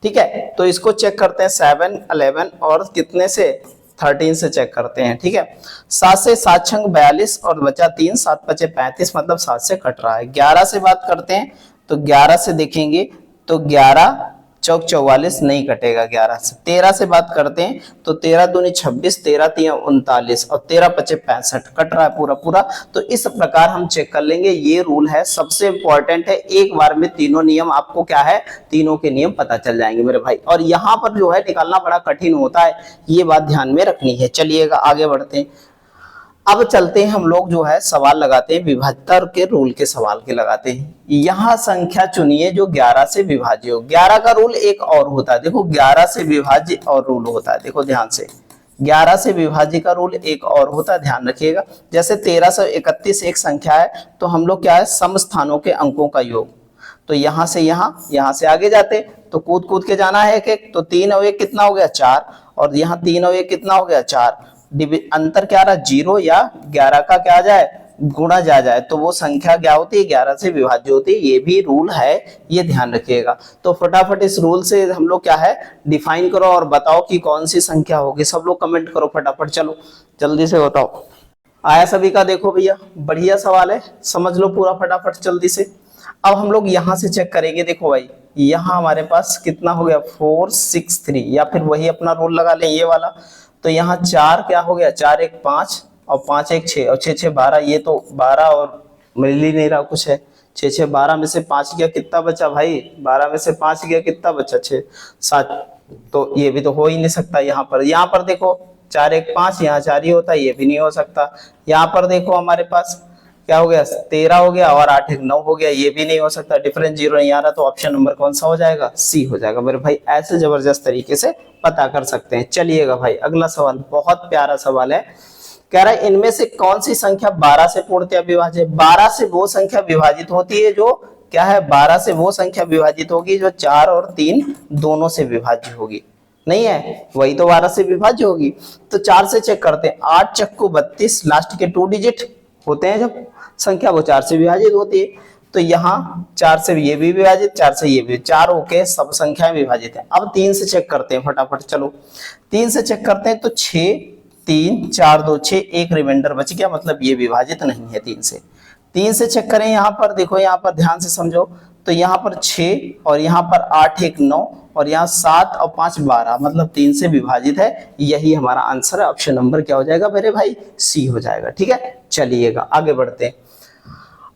ठीक है, तो इसको चेक करते हैं 7 11 और कितने से 13 से चेक करते हैं। ठीक है, 7 से 7 छंग 42 और बचा 3, 7 बचे 35, मतलब 7 से कट रहा है। 11 से बात करते हैं तो 11 से देखेंगे तो 11 चौक 44 नहीं कटेगा 11 से। 13 से बात करते हैं तो 13 दूनी 26, 13 तिया 39 और 13 पचे 65, कट रहा है पूरा पूरा। तो इस प्रकार हम चेक कर लेंगे। ये रूल है, सबसे इंपॉर्टेंट है, एक बार में तीनों नियम आपको क्या है, तीनों के नियम पता चल जाएंगे मेरे भाई। और यहाँ पर जो है निकालना बड़ा कठिन होता है, ये बात ध्यान में रखनी है। चलिएगा आगे बढ़ते हैं। अब चलते हैं हम लोग जो है सवाल लगाते हैं, विभाज्यता के रूल के सवाल के लगाते हैं। यहाँ संख्या चुनिए जो 11 से विभाज्य हो। 11 का रूल एक और होता है, देखो 11 से विभाज्य और रूल होता है, देखो ध्यान से 11 से विभाज्य का रूल एक और होता है, ध्यान रखिएगा। जैसे 1331 एक संख्या है तो हम लोग क्या है, सम स्थानों के अंकों का योग। तो यहाँ से यहाँ से आगे जाते तो कूद कूद के जाना है एक, तो 3 और 1 कितना हो गया 4, और यहाँ 3 और 1 कितना हो गया 4। अंतर क्या रहा 0 या 11 का क्या आ जाए गुणा जा जाए तो वो संख्या क्या होती है 11 से विभाज्य होती है। ये भी रूल है, ये ध्यान रखिएगा। तो फटाफट इस रूल से हम लोग क्या है डिफाइन करो और बताओ कि कौन सी संख्या होगी। सब लोग कमेंट करो फटाफट, चलो जल्दी से बताओ। आया सभी का? देखो भैया बढ़िया सवाल है, समझ लो पूरा फटाफट जल्दी से। अब हम लोग यहाँ से चेक करेंगे, देखो भाई यहाँ हमारे पास कितना हो गया 4 6 3, या फिर वही अपना रूल लगा लें ये वाला। तो यहाँ 4 क्या हो गया 4 1 5 और 5 1 6 और 6 6 12, ये तो 12 और मिल ही नहीं रहा कुछ है। 6 6 12 में से 5 गया कितना बचा भाई, 12 में से 5 गया कितना बचा 6 7, तो ये भी तो हो ही नहीं सकता। यहाँ पर देखो 4 1 5, यहाँ 4 ही होता, ये भी नहीं हो सकता। यहाँ पर देखो हमारे पास क्या हो गया 13 हो गया और 8 1 9 हो गया, ये भी नहीं हो सकता। डिफरेंस 0 नहीं आ रहा, तो ऑप्शन नंबर कौन सा हो जाएगा, सी हो जाएगा मेरे भाई। ऐसे जबरदस्त तरीके से पता कर सकते हैं। चलिएगा भाई अगला सवाल बहुत प्यारा सवाल है, कह रहा है इनमें से कौन सी संख्या 12 से पूर्णतया विभाज्य। 12 से वो संख्या विभाजित होती है जो क्या है, 12 से वो संख्या विभाजित होगी जो 4 और 3 दोनों से विभाज्य होगी। नहीं है, वही तो 12 से विभाज्य होगी। तो 4 से चेक करते हैं, 8 चक्कू 32, लास्ट के 2 डिजिट होते हैं जब संख्या वो 4 से विभाजित होती है। तो यहाँ 4 से ये भी विभाजित, 4 से ये भी, 4 होके सब संख्याएं विभाजित है। अब 3 से चेक करते हैं फटाफट, चलो 3 से चेक करते हैं तो 6 3 4 2 6, एक रिमाइंडर बच गया, मतलब ये विभाजित नहीं है 3 से। 3 से चेक करें, यहाँ पर देखो, यहाँ पर ध्यान से समझो, तो यहाँ पर 6 और यहाँ पर 8 1 9 और यहाँ 7 और 5 12, मतलब 3 से विभाजित है। यही हमारा आंसर है, ऑप्शन नंबर क्या हो जाएगा मेरे भाई, सी हो जाएगा। ठीक है, चलिएगा आगे बढ़ते हैं।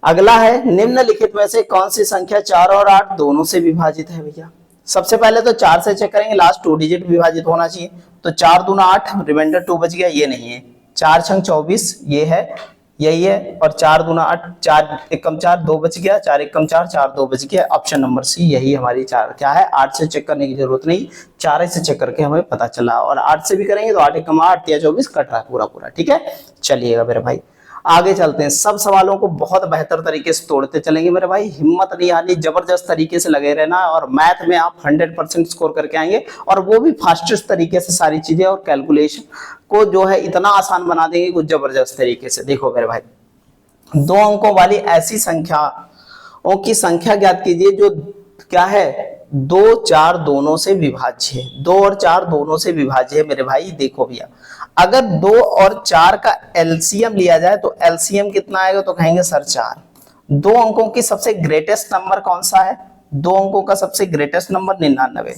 अगला है निम्नलिखित में से कौन सी संख्या 4 और 8 दोनों से विभाजित है भैया। सबसे पहले तो 4 से चेक करेंगे, लास्ट 2 डिजिट विभाजित होना चाहिए। तो 4 दूना 8, रिमाइंडर 2 बच गया, ये नहीं है। 4 छंग 24, ये है, यही है। और 4 दूना 8, 4 1 कम 4 2 बच गया, 4 1 कम 4 4 2 बच गया। ऑप्शन नंबर सी यही हमारी 4 क्या है, 8 से चेक करने की जरूरत नहीं, 4 से चेक करके हमें पता चला। और 8 से भी करेंगे तो 8 1 कम 8 या 24 कट रहा है पूरा पूरा। ठीक है, चलिएगा मेरे भाई आगे चलते हैं। सब सवालों को बहुत बेहतर तरीके से तोड़ते चलेंगे मेरे भाई, हिम्मत नहीं आनी, जबरदस्त तरीके से लगे रहना। और मैथ में आप 100% स्कोर करके आएंगे, और वो भी फास्टेस्ट तरीके से सारी चीजें, और कैलकुलेशन को जो है इतना आसान बना देंगे कुछ जबरदस्त तरीके से। देखो मेरे भाई, 2 अंकों वाली ऐसी संख्याओं की संख्या ज्ञात कीजिए जो क्या है 2 4 दोनों से विभाज्य है। 2 और 4 दोनों से विभाज्य है मेरे भाई। देखो भैया, अगर 2 और 4 का एलसीएम लिया जाए तो एलसीएम कितना आएगा, तो कहेंगे सर 4। 2 अंकों की सबसे ग्रेटेस्ट नंबर कौन सा है, 2 अंकों का सबसे ग्रेटेस्ट नंबर 99,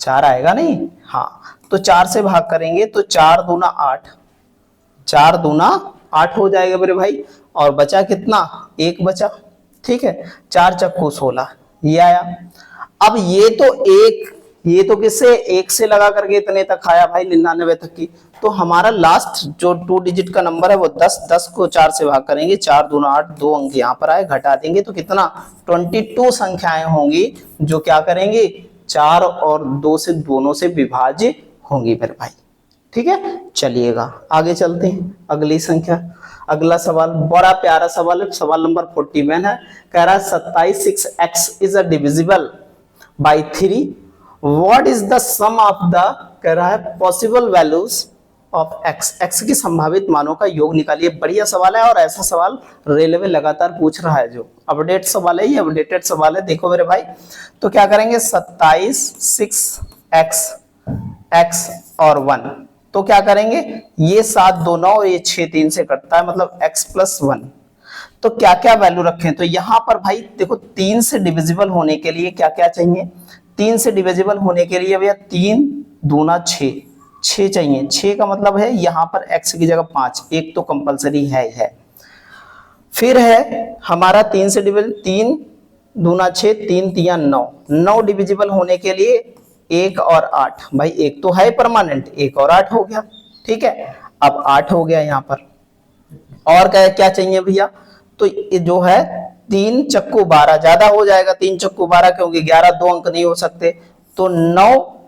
4 आएगा नहीं। हाँ, तो 4 से भाग करेंगे तो 4 दूना 8, 4 दूना 8 हो जाएगा मेरे भाई। और बचा कितना, 1 बचा। ठीक है, 4 चक्कू 16, ये आया। अब ये तो किससे 1 से लगा करके इतने तक आया भाई, 99 तक की। तो हमारा लास्ट जो 2 डिजिट का नंबर है वो 10, 10 को 4 से भाग करेंगे, 4 दूना 8, 2 अंक यहाँ पर आए, घटा देंगे तो कितना 22 संख्याएं होंगी जो क्या करेंगे 4 और 2 से दोनों से विभाज्य होंगी मेरे भाई। ठीक है, चलिएगा आगे चलते हैं। अगली संख्या, अगला सवाल बड़ा प्यारा सवाल है, सवाल नंबर 41 है। कह रहा है 27 6x is a divisible by 3 what is the sum of the, कह रहा है possible values of x, x की संभावित मानों का योग निकालिए। बढ़िया सवाल है और ऐसा सवाल रेलवे लगातार पूछ रहा है, जो अपडेट सवाल है, ये अपडेटेड सवाल है। देखो मेरे भाई, तो क्या करेंगे 27 6 x x और 1, तो क्या करेंगे ये 7 2 9 और ये 6 3 से कटता है, मतलब x + 1। तो क्या क्या वैल्यू रखें, तो यहां पर भाई देखो 3 से डिविजिबल होने के लिए क्या क्या चाहिए, 3 से डिविजिबल होने के लिए भैया 3 दूना 6, 6 चाहिए। 6 का मतलब है यहाँ पर x की जगह 5, एक तो कंपलसरी है ही है। फिर है हमारा 3 से डिविजिबल, 3 दूना 6, 3 तिया 9, 9 डिविजिबल होने के लिए 1 और 8, भाई एक तो है परमानेंट, 1 और 8 हो गया, ठीक है। अब 8 हो गया यहाँ पर, और क्या क्या चाहिए भैया, तो ये जो है 3 चक्कू 12 ज्यादा हो जाएगा, 3 चक्कू 12 क्योंकि 11 दो अंक नहीं हो सकते, तो 9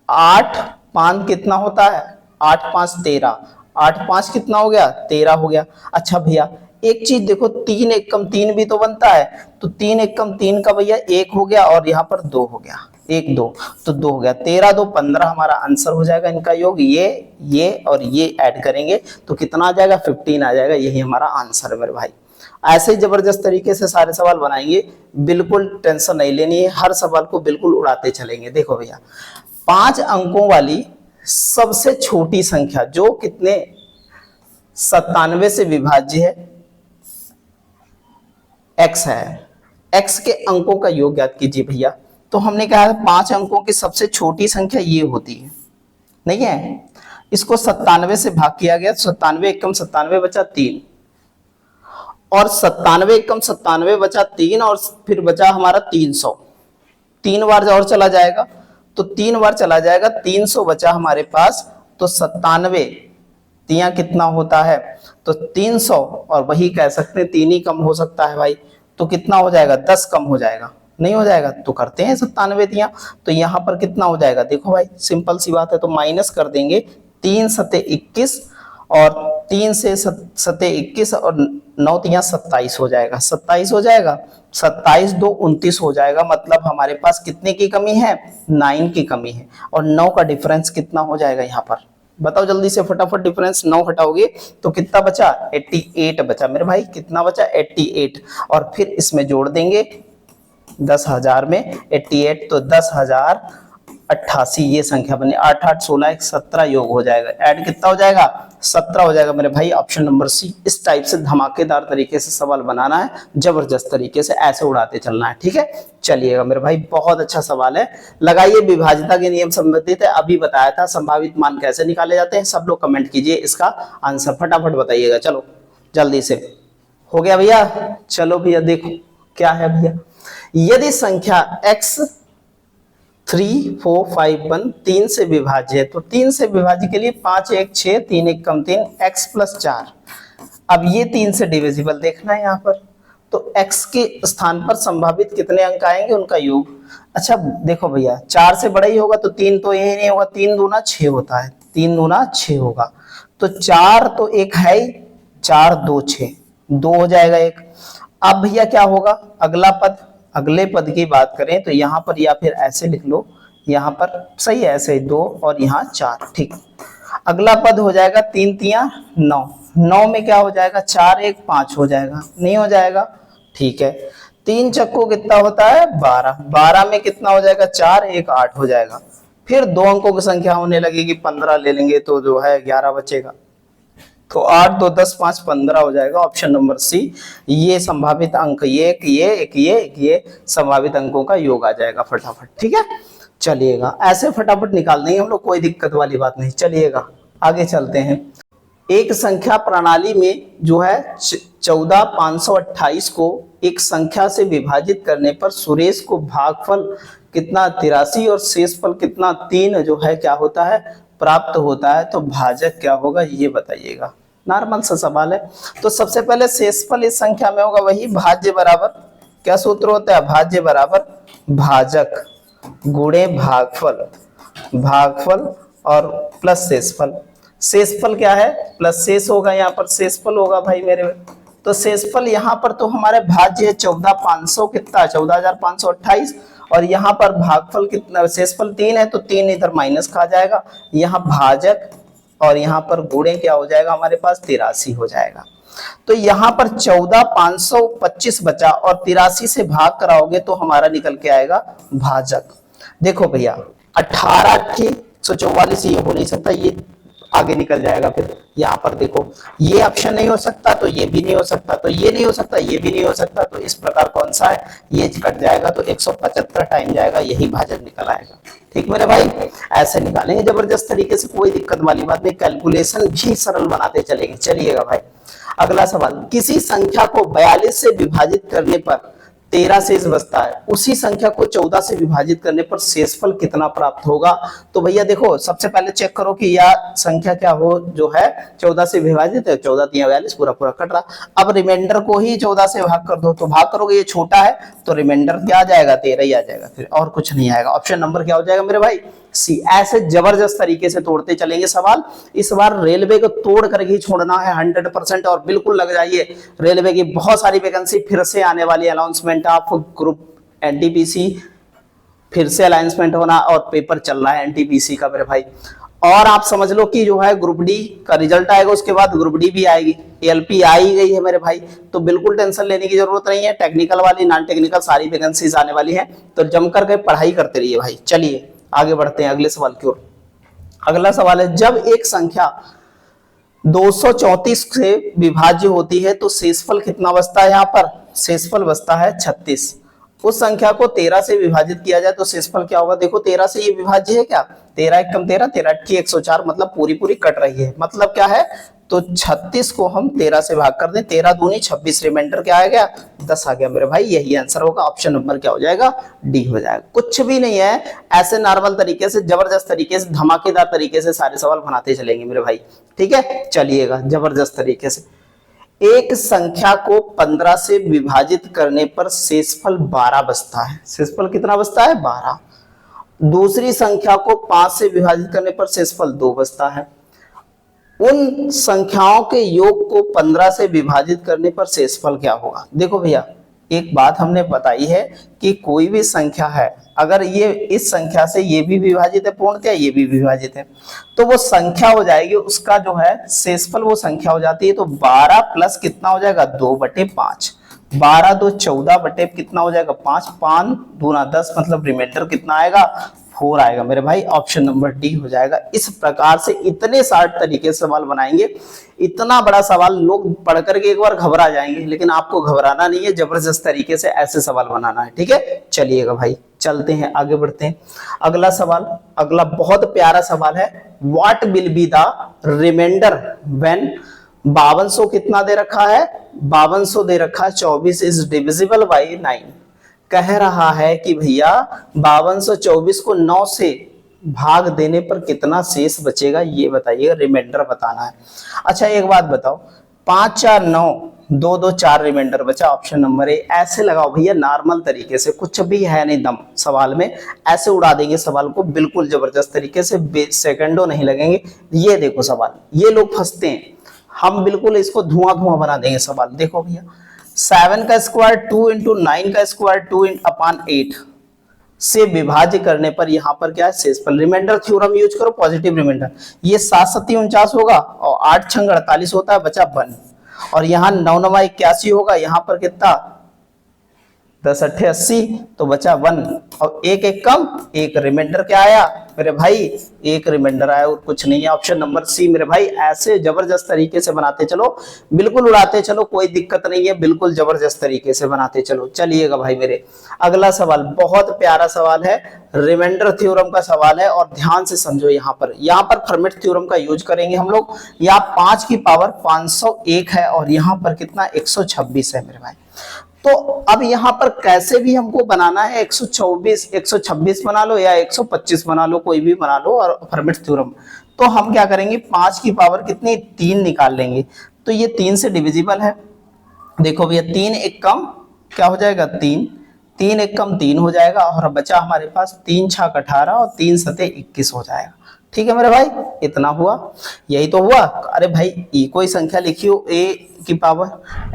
8 5 कितना होता है, 8 5 13, 8 5 कितना हो गया 13 हो गया। अच्छा भैया एक चीज देखो, 3 1 कम 3 भी तो बनता है, तो 3 1 कम 3 का भैया 1 हो गया और यहाँ पर 2 हो गया, 1 2 तो 2 हो गया, 13 2 15 हमारा आंसर हो जाएगा इनका योग। ये और ये ऐड करेंगे तो कितना आ जाएगा 15 आ जाएगा, यही हमारा आंसर है मेरे भाई। ऐसे ही जबरदस्त तरीके से सारे सवाल बनाएंगे, बिल्कुल टेंशन नहीं लेनी है, हर सवाल को बिल्कुल उड़ाते चलेंगे। देखो भैया 5 अंकों वाली सबसे छोटी संख्या जो कितने 97 से विभाज्य है, x है, x के अंकों का योग ज्ञात कीजिए भैया। तो हमने कहा 5 अंकों की सबसे छोटी संख्या ये होती है, नहीं है, इसको 97 से भाग किया गया, 97 एकम 97 बचा 3, और 97 एकम 97 बचा 3, और फिर बचा हमारा 300, 3 बार और चला जाएगा, तो 3 बार चला जाएगा, 300 बचा हमारे पास, तो 97 तिया कितना होता है, तो 300, और वही कह सकते हैं 3 ही कम हो सकता है भाई, तो कितना हो जाएगा 10 कम हो जाएगा, नहीं हो जाएगा, तो करते हैं 97 तिया, तो यहाँ पर कितना हो जाएगा, देखो भाई सिंपल सी बात है, तो माइनस कर देंगे, 3 सते 21 और 3 से 7 21 और 9 तिया 27 हो जाएगा, 27 हो जाएगा, 27 2 29 हो जाएगा, मतलब हमारे पास कितने की कमी है, 9 की कमी है, और 9 का डिफरेंस कितना हो जाएगा यहाँ पर, बताओ जल्दी से फटाफट, डिफरेंस 9 हटाओगे तो कितना बचा 88 बचा मेरे भाई, कितना बचा 88, और फिर इसमें जोड़ देंगे 10,000 में 88, तो 10,088 ये संख्या बनी, 8 8 16 1 17 योग हो जाएगा, ऐड कितना हो जाएगा 17 हो जाएगा मेरे भाई, ऑप्शन नंबर सी। इस टाइप से धमाकेदार तरीके से सवाल बनाना है, जबरदस्त तरीके से ऐसे उड़ाते चलना है, ठीक है। चलिएगा मेरे भाई, बहुत अच्छा सवाल है, लगाइए, विभाज्यता के नियम संबंधित है, अभी बताया था, संभावित मान कैसे निकाले जाते हैं, सब लोग कमेंट कीजिए, इसका आंसर फटाफट बताइएगा, चलो जल्दी से। हो गया भैया, चलो भैया देखो क्या है भैया, यदि संख्या x 3 4 5 1 3 से विभाज्य है, तो 3 से विभाज्य के लिए 5 1 6 3 1 कम 3 x + 4। अब ये 3 से डिविजिबल देखना है यहाँ पर, तो x के स्थान पर संभावित कितने अंक आएंगे उनका योग। अच्छा देखो भैया 4 से बड़ा ही होगा तो 3 तो यही नहीं होगा, 3 दूना 6 होता है, 3 दूना 6 होगा, तो 4 तो एक है ही, 4 2 6 2 हो जाएगा एक। अब भैया क्या होगा अगला पद, अगले पद की बात करें तो यहाँ पर या फिर ऐसे लिख लो, यहाँ पर सही है ऐसे 2 और यहाँ 4, ठीक। अगला पद हो जाएगा 3 तिया 9, 9 में क्या हो जाएगा 4 1 5 हो जाएगा, नहीं हो जाएगा, ठीक है। 3 चक्कू कितना होता है 12, 12 में कितना हो जाएगा 4 1 8 हो जाएगा, फिर 2 अंकों की संख्या होने लगेगी, 15 ले लेंगे तो जो है 11 बचेगा, तो 8 2 10 5 15 हो जाएगा, ऑप्शन नंबर सी। ये संभावित अंक, ये संभावित अंकों का योग आ जाएगा फटाफट, ठीक है। चलिएगा ऐसे फटाफट निकाल देंगे हम लोग, कोई दिक्कत वाली बात नहीं। चलिएगा आगे चलते हैं। एक संख्या प्रणाली में जो है 14 528 को एक संख्या से विभाजित करने पर सुरेश को भागफल कितना 83 और शेषफल कितना 3 जो है क्या होता है प्राप्त होता है, तो भाजक क्या होगा ये बताइएगा। नॉर्मल सा सवाल है। तो सबसे पहले शेषफल इस संख्या में होगा वही भाज्य बराबर, क्या सूत्र होता है भाज्य बराबर भाजक गुणे भागफल, भागफल और प्लस शेषफल। शेषफल क्या है प्लस शेष होगा, यहाँ पर शेषफल होगा भाई मेरे। तो शेषफल यहाँ पर तो हमारे भाज्य है 14 500 कितना 14,528 और यहाँ पर भागफल कितना, शेषफल 3 है तो 3 इधर माइनस का आ जाएगा, यहाँ भाजक और यहाँ पर गुणे क्या हो जाएगा हमारे पास 83 हो जाएगा। तो यहाँ पर 14,525 बचा और 83 से भाग कराओगे तो हमारा निकल के आएगा भाजक। देखो भैया 18,144 ये हो नहीं सकता, ये आगे निकल जाएगा। फिर यहाँ पर देखो ये ऑप्शन नहीं हो सकता तो ये भी नहीं हो सकता, तो ये नहीं हो सकता, ये भी नहीं हो सकता, तो इस प्रकार कौन सा है, ये कट जाएगा तो 175 टाइम जाएगा, यही भाजक निकल आएगा। ठीक मेरे भाई, ऐसे निकालेंगे जबरदस्त तरीके से, कोई दिक्कत वाली बात नहीं, कैलकुलेशन भी सरल बनाते चलेंगे। चलिएगा भाई अगला सवाल, किसी संख्या को 42 से विभाजित करने पर 13 शेष बचता है, उसी संख्या को 14 से विभाजित करने पर शेषफल कितना प्राप्त होगा। तो भैया देखो सबसे पहले चेक करो कि यह संख्या क्या हो जो है 14 से विभाजित है, 14 3 42 पूरा पूरा कट रहा। अब रिमाइंडर को ही 14 से भाग कर दो, तो भाग करोगे ये छोटा है तो रिमाइंडर क्या आ जाएगा 13 ही आ जाएगा, फिर और कुछ नहीं आएगा। ऑप्शन नंबर क्या हो जाएगा मेरे भाई सी। ऐसे जबरदस्त तरीके से तोड़ते चलेंगे सवाल, इस बार रेलवे को तोड़ करके ही छोड़ना है 100%, और बिल्कुल लग जाइए रेलवे की बहुत सारी वैकेंसी फिर से आने वाली, अनाउंसमेंट ऑफ ग्रुप एनटीपीसी फिर से अनाउंसमेंट होना और पेपर चल रहा है एनटीपीसी का मेरे भाई। और आप समझ लो कि जो है ग्रुप डी का रिजल्ट आएगा, उसके बाद ग्रुप डी भी आएगी, एलपी आ ही गई है मेरे भाई, तो बिल्कुल टेंशन लेने की जरूरत नहीं है। टेक्निकल वाली नॉन टेक्निकल सारी वैकेंसीज आने वाली है, तो जमकर के पढ़ाई करते रहिए भाई। चलिए आगे बढ़ते हैं अगले सवाल की ओर। अगला सवाल है, जब एक संख्या 234 से विभाज्य होती है तो शेषफल कितना बचता है। यहाँ पर शेषफल बचता है 36। उस संख्या को 13 से विभाजित किया जाए तो शेषफल क्या होगा। देखो 13 से ये विभाज्य है क्या, 13 एकम 13, 13 अट्ठी 104, मतलब पूरी पूरी कट रही है, मतलब क्या है तो 36 को हम 13 से भाग कर दें, 13 दूनी 26, रिमाइंडर क्या आ गया 10 आ गया मेरे भाई, यही आंसर होगा। ऑप्शन नंबर क्या हो जाएगा डी हो जाएगा। कुछ भी नहीं है, ऐसे नॉर्मल तरीके से जबरदस्त तरीके से धमाकेदार तरीके से सारे सवाल बनाते चलेंगे मेरे भाई, ठीक है। चलिएगा जबरदस्त तरीके से, एक संख्या को 15 से विभाजित करने पर शेषफल 12 बचता है। शेषफल कितना बचता है 12। दूसरी संख्या को 5 से विभाजित करने पर शेषफल 2 बचता है। उन संख्याओं के योग को 15 से विभाजित करने पर शेषफल क्या होगा। देखो भैया एक बात हमने बताई है कि कोई भी संख्या है, अगर ये इस संख्या से ये भी विभाजित है पूर्णतः, ये भी विभाजित है, तो वो संख्या हो जाएगी, उसका जो है शेषफल वो संख्या हो जाती है। तो 12 प्लस कितना हो जाएगा 2/5, 12 2 14 बटे कितना हो जाएगा 5, 5 दूना 10, मतलब रिमाइंडर कितना आएगा 4 आएगा मेरे भाई। ऑप्शन नंबर डी हो जाएगा। इस प्रकार से इतने 60 तरीके से सवाल बनाएंगे, इतना बड़ा सवाल लोग पढ़ करके एक बार घबरा जाएंगे, लेकिन आपको घबराना नहीं है, जबरदस्त तरीके से ऐसे सवाल बनाना है, ठीक है। चलिएगा भाई चलते हैं आगे बढ़ते हैं। अगला सवाल, अगला बहुत प्यारा सवाल है, what will be the remainder when 5200 कितना दे रखा है 5200 दे रखा है 24 इज डिविजिबल बाई 9। कह रहा है कि भैया 5224 को 9 से भाग देने पर कितना शेष बचेगा, ये बताइएगा, रिमाइंडर बताना है। अच्छा एक बात बताओ, 5 4 9 2 2 4 रिमाइंडर बचा, ऑप्शन नंबर ए। ऐसे लगाओ भैया नॉर्मल तरीके से, कुछ भी है नहीं दम सवाल में, ऐसे उड़ा देंगे सवाल को बिल्कुल जबरदस्त तरीके से, सेकंडों नहीं लगेंगे। ये देखो सवाल, ये लोग फंसते हैं, हम बिल्कुल इसको धुआं धुआं बना देंगे सवाल। देखो भैया 7 का स्क्वायर 2 इंटू 9 का स्क्वायर 2/8 से विभाज्य करने पर यहाँ पर क्या है शेषफल। रिमाइंडर थ्योरम यूज करो, पॉजिटिव रिमाइंडर, ये 7 7 49 होगा और 8 6 48 होता है, बचा 1, और यहाँ 9 9 81 होगा, यहाँ पर कितना 10 8 80, तो बचा 1 और 1 1 कम 1, रिमाइंडर क्या आया मेरे भाई 1 रिमाइंडर आया और कुछ नहीं है। ऑप्शन नंबर सी मेरे भाई। ऐसे जबरदस्त तरीके से बनाते चलो, बिल्कुल उड़ाते चलो, कोई दिक्कत नहीं है, बिल्कुल जबरदस्त तरीके से बनाते चलो। चलिएगा भाई मेरे, अगला सवाल बहुत प्यारा सवाल है, रिमाइंडर थ्योरम का सवाल है, और ध्यान से समझो। यहाँ पर फर्मेट थ्योरम का यूज करेंगे हम लोग। यहाँ 5 की पावर 501 है और यहाँ पर कितना 126 है मेरे भाई। तो अब यहाँ पर कैसे भी हमको बनाना है, 124 126 बना लो या 125 बना लो, कोई भी बना लो, और फर्मेट थ्योरम। तो हम क्या करेंगे 5 की पावर कितनी 3 निकाल लेंगे, तो ये 3 से डिविजिबल है। देखो भैया 3 1 कम क्या हो जाएगा 3, 3 1 कम 3 हो जाएगा, और बचा हमारे पास 3 6 18 और 3 7 21 हो जाएगा। ठीक है मेरे भाई, इतना हुआ, यही तो हुआ। अरे भाई ई कोई संख्या लिखी हो, ए की पावर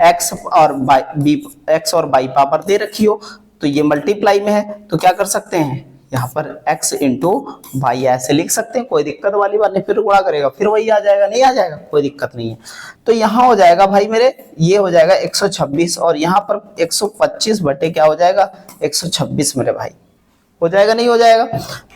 x और y पावर दे रखी हो, तो ये मल्टीप्लाई में है तो क्या कर सकते हैं, यहाँ पर x इंटू वाई ऐसे लिख सकते हैं, कोई दिक्कत वाली बात नहीं। फिर गुणा करेगा फिर वही आ जाएगा, नहीं आ जाएगा, कोई दिक्कत नहीं है। तो यहाँ हो जाएगा भाई मेरे, ये हो जाएगा 126 और यहाँ पर 125 बटे क्या हो जाएगा 126 मेरे भाई, हो जाएगा नहीं हो जाएगा।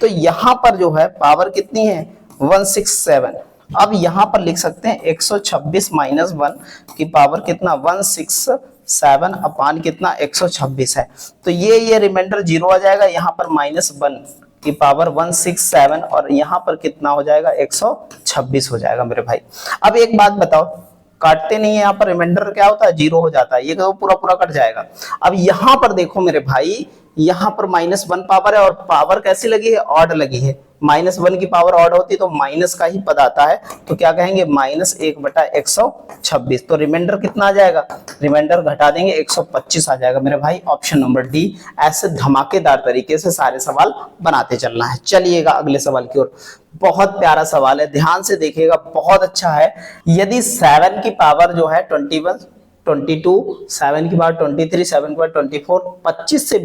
तो यहाँ पर जो है पावर कितनी है 167। अब यहाँ पर लिख सकते हैं 126 माइनस 1 की पावर कितना 167 अपान कितना 126 है। तो ये रिमाइंडर 0 आ जाएगा, यहाँ पर -1 की पावर 167 और यहाँ पर कितना हो जाएगा 126 हो जाएगा मेरे भाई। अब एक बात बताओ, काटते नहीं है यहाँ पर, रिमाइंडर क्या होता है 0 हो जाता है, ये तो पूरा पूरा कट जाएगा। अब यहाँ पर देखो मेरे भाई, यहाँ पर -1 पावर है और पावर कैसी लगी है ऑड लगी है। -1 की पावर ऑड होती तो माइनस का ही पद आता है, तो क्या कहेंगे -1/126। तो रिमाइंडर कितना आ जाएगा, रिमाइंडर घटा देंगे 125 आ जाएगा मेरे भाई। Option number D. ऐसे धमाकेदार तरीके से सारे सवाल बनाते चलना है। चलिएगा अगले सवाल की ओर। बहुत प्यारा सवाल है, ध्यान से देखिएगा, बहुत अच्छा है। यदि 7 की पावर जो है 21, 22, 7 की पावर 23, 7 की पावर 24, 25 से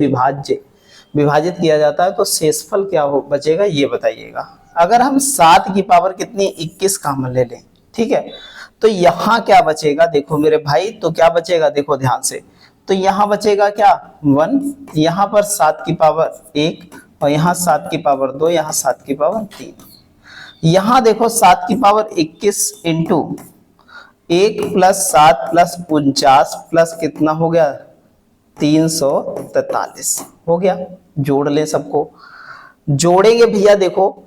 विभाजित किया जाता है तो शेषफल क्या हो बचेगा ये बताइएगा। अगर हम 7 की पावर कितनी 21 कॉमन ले लें, ठीक है, तो यहाँ क्या बचेगा देखो मेरे भाई, तो क्या बचेगा देखो ध्यान से, तो यहाँ बचेगा क्या 1, यहाँ पर 7 की पावर 1 और यहाँ 7 की पावर 2, यहाँ 7 की पावर 3। यहाँ देखो 7 की पावर 21 इंटू 1 + 7 + 49 प्लस कितना हो गया 343 हो गया। जोड़ ले सबको, जोड़ेंगे भैया देखो,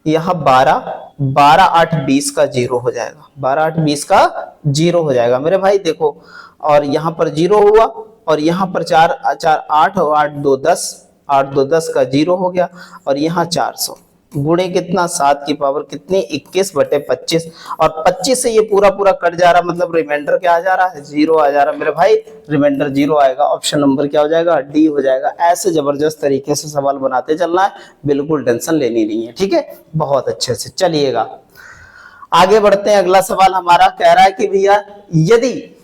यहाँ 12 8 20 का 0 हो जाएगा, 12 8 20 का 0 हो जाएगा मेरे भाई देखो। और यहाँ पर 0 हुआ और यहाँ पर 4 4 8 और 8 2 10, 8 2 10 का 0 हो गया और यहाँ 400 गुणे कितना 7 की पावर कितनी 21/25 और 25 से ये पूरा पूरा कट जा रहा, मतलब रिमाइंडर क्या आ जा रहा है 0 आ जा रहा मेरे भाई, रिमाइंडर 0 आएगा। ऑप्शन नंबर क्या हो जाएगा डी हो जाएगा। ऐसे जबरदस्त तरीके से सवाल बनाते चलना है, बिल्कुल टेंशन लेनी नहीं है, ठीक है, बहुत अच्छे से। चलिएगा आगे बढ़ते हैं। अगला सवाल हमारा कह रहा है कि भैया यदि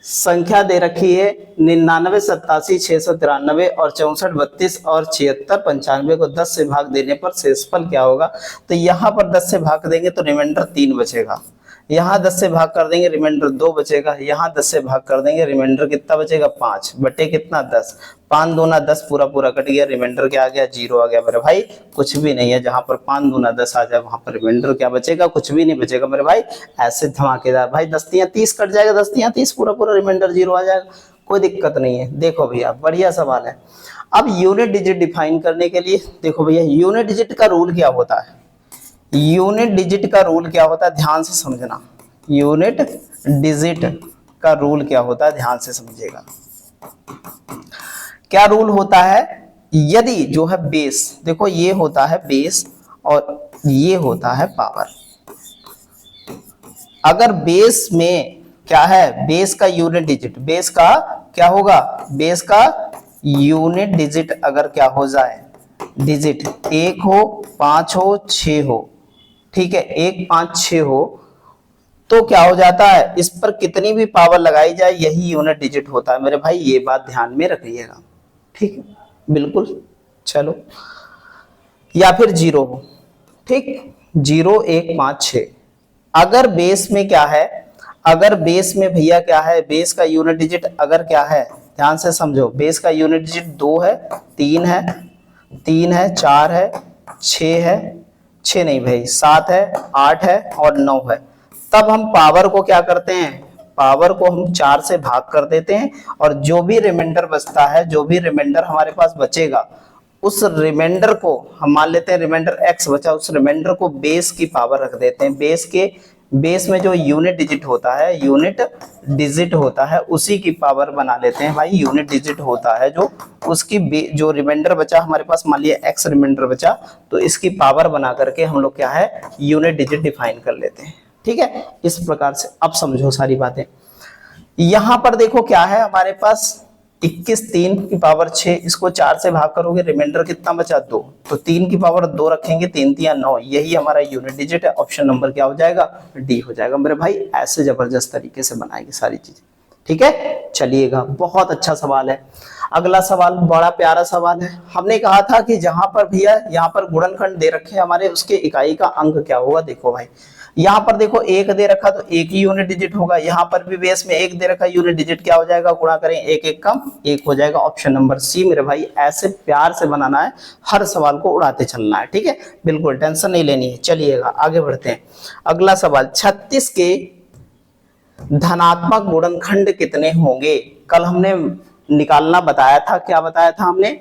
संख्या दे रखी है 99 87 693 और 64 32 और 76 95 को 10 से भाग देने पर शेषफल क्या होगा। तो यहाँ पर 10 से भाग देंगे तो रिमाइंडर 3 बचेगा, यहाँ 10 से भाग कर देंगे रिमाइंडर 2 बचेगा, यहाँ 10 से भाग कर देंगे रिमाइंडर कितना बचेगा 5 बटे कितना 10, 5 दूना 10 पूरा पूरा कट गया, रिमाइंडर क्या आ गया 0 आ गया मेरे भाई, कुछ भी नहीं है। जहां पर 5 दूना 10 आ जाए वहां पर रिमाइंडर क्या बचेगा, कुछ भी नहीं बचेगा मेरे भाई। ऐसे धमाकेदार भाई 10 तियां 30 कट जाएगा, 10 तियां 30 पूरा पूरा रिमाइंडर 0 आ जाएगा, कोई दिक्कत नहीं है। देखो भैया बढ़िया सवाल है। अब यूनिट डिजिट डिफाइन करने के लिए देखो भैया, यूनिट डिजिट का रूल क्या होता है, यूनिट डिजिट का रूल क्या होता है ध्यान से समझना। यूनिट डिजिट का रूल क्या होता है ध्यान से समझिएगा। क्या रूल होता है, यदि जो है बेस, देखो ये होता है बेस और ये होता है पावर। अगर बेस में क्या है, बेस का यूनिट डिजिट, बेस का क्या होगा, बेस का यूनिट डिजिट अगर क्या हो जाए, डिजिट 1 हो 5 हो 6 हो, ठीक है, 1 5 6 हो, तो क्या हो जाता है, इस पर कितनी भी पावर लगाई जाए यही यूनिट डिजिट होता है मेरे भाई, ये बात ध्यान में रखिएगा, ठीक है, बिल्कुल। चलो, या फिर 0 हो, ठीक, 0 1 5 6। अगर बेस में क्या है, अगर बेस में भैया क्या है, बेस का यूनिट डिजिट अगर क्या है, ध्यान से समझो, बेस का यूनिट डिजिट 2 है 3 है 4 है 6 है, 6 नहीं भाई 7 है 8 है और 9 है, तब हम पावर को क्या करते हैं, पावर को हम 4 से भाग कर देते हैं और जो भी रिमाइंडर बचता है, जो भी रिमाइंडर हमारे पास बचेगा, उस रिमाइंडर को हम मान लेते हैं रिमाइंडर x बचा, उस रिमाइंडर को बेस की पावर रख देते हैं। बेस में जो यूनिट डिजिट होता है, यूनिट डिजिट होता है, उसी की पावर बना लेते हैं भाई। यूनिट डिजिट होता है जो उसकी जो रिमाइंडर बचा हमारे पास, मान लिया x रिमाइंडर बचा, तो इसकी पावर बना करके हम लोग क्या है यूनिट डिजिट डिफाइन कर लेते हैं, ठीक है। इस प्रकार से अब समझो सारी बातें। यहां पर देखो क्या है हमारे पास 21 3 की पावर 6, इसको 4 से भाग करोगे रिमाइंडर कितना बचा 2, तो 3 की पावर 2 रखेंगे, 3 तिया 9, यही हमारा यूनिट डिजिट है। ऑप्शन नंबर क्या हो जाएगा डी हो जाएगा मेरे भाई। ऐसे जबरदस्त तरीके से बनाएंगे सारी चीजें, ठीक है। चलिएगा, बहुत अच्छा सवाल है। अगला सवाल बड़ा प्यारा सवाल है। हमने कहा था कि जहां पर भैया यहाँ पर गुणनखंड दे रखे हैं हमारे, उसके इकाई का अंक क्या होगा। देखो भाई यहाँ पर देखो एक दे रखा तो एक ही यूनिट डिजिट होगा, यहाँ पर भी बेस में एक दे रखा, यूनिट डिजिट क्या हो जाएगा, गुणा करें एक एक कम एक हो जाएगा। ऑप्शन नंबर सी मेरे भाई, ऐसे प्यार से बनाना है, हर सवाल को उड़ाते चलना है, ठीक है, बिल्कुल टेंशन नहीं लेनी है। चलिएगा आगे बढ़ते हैं। अगला सवाल, 36 के धनात्मक गुणनखंड कितने होंगे। कल हमने निकालना बताया था, क्या बताया था हमने,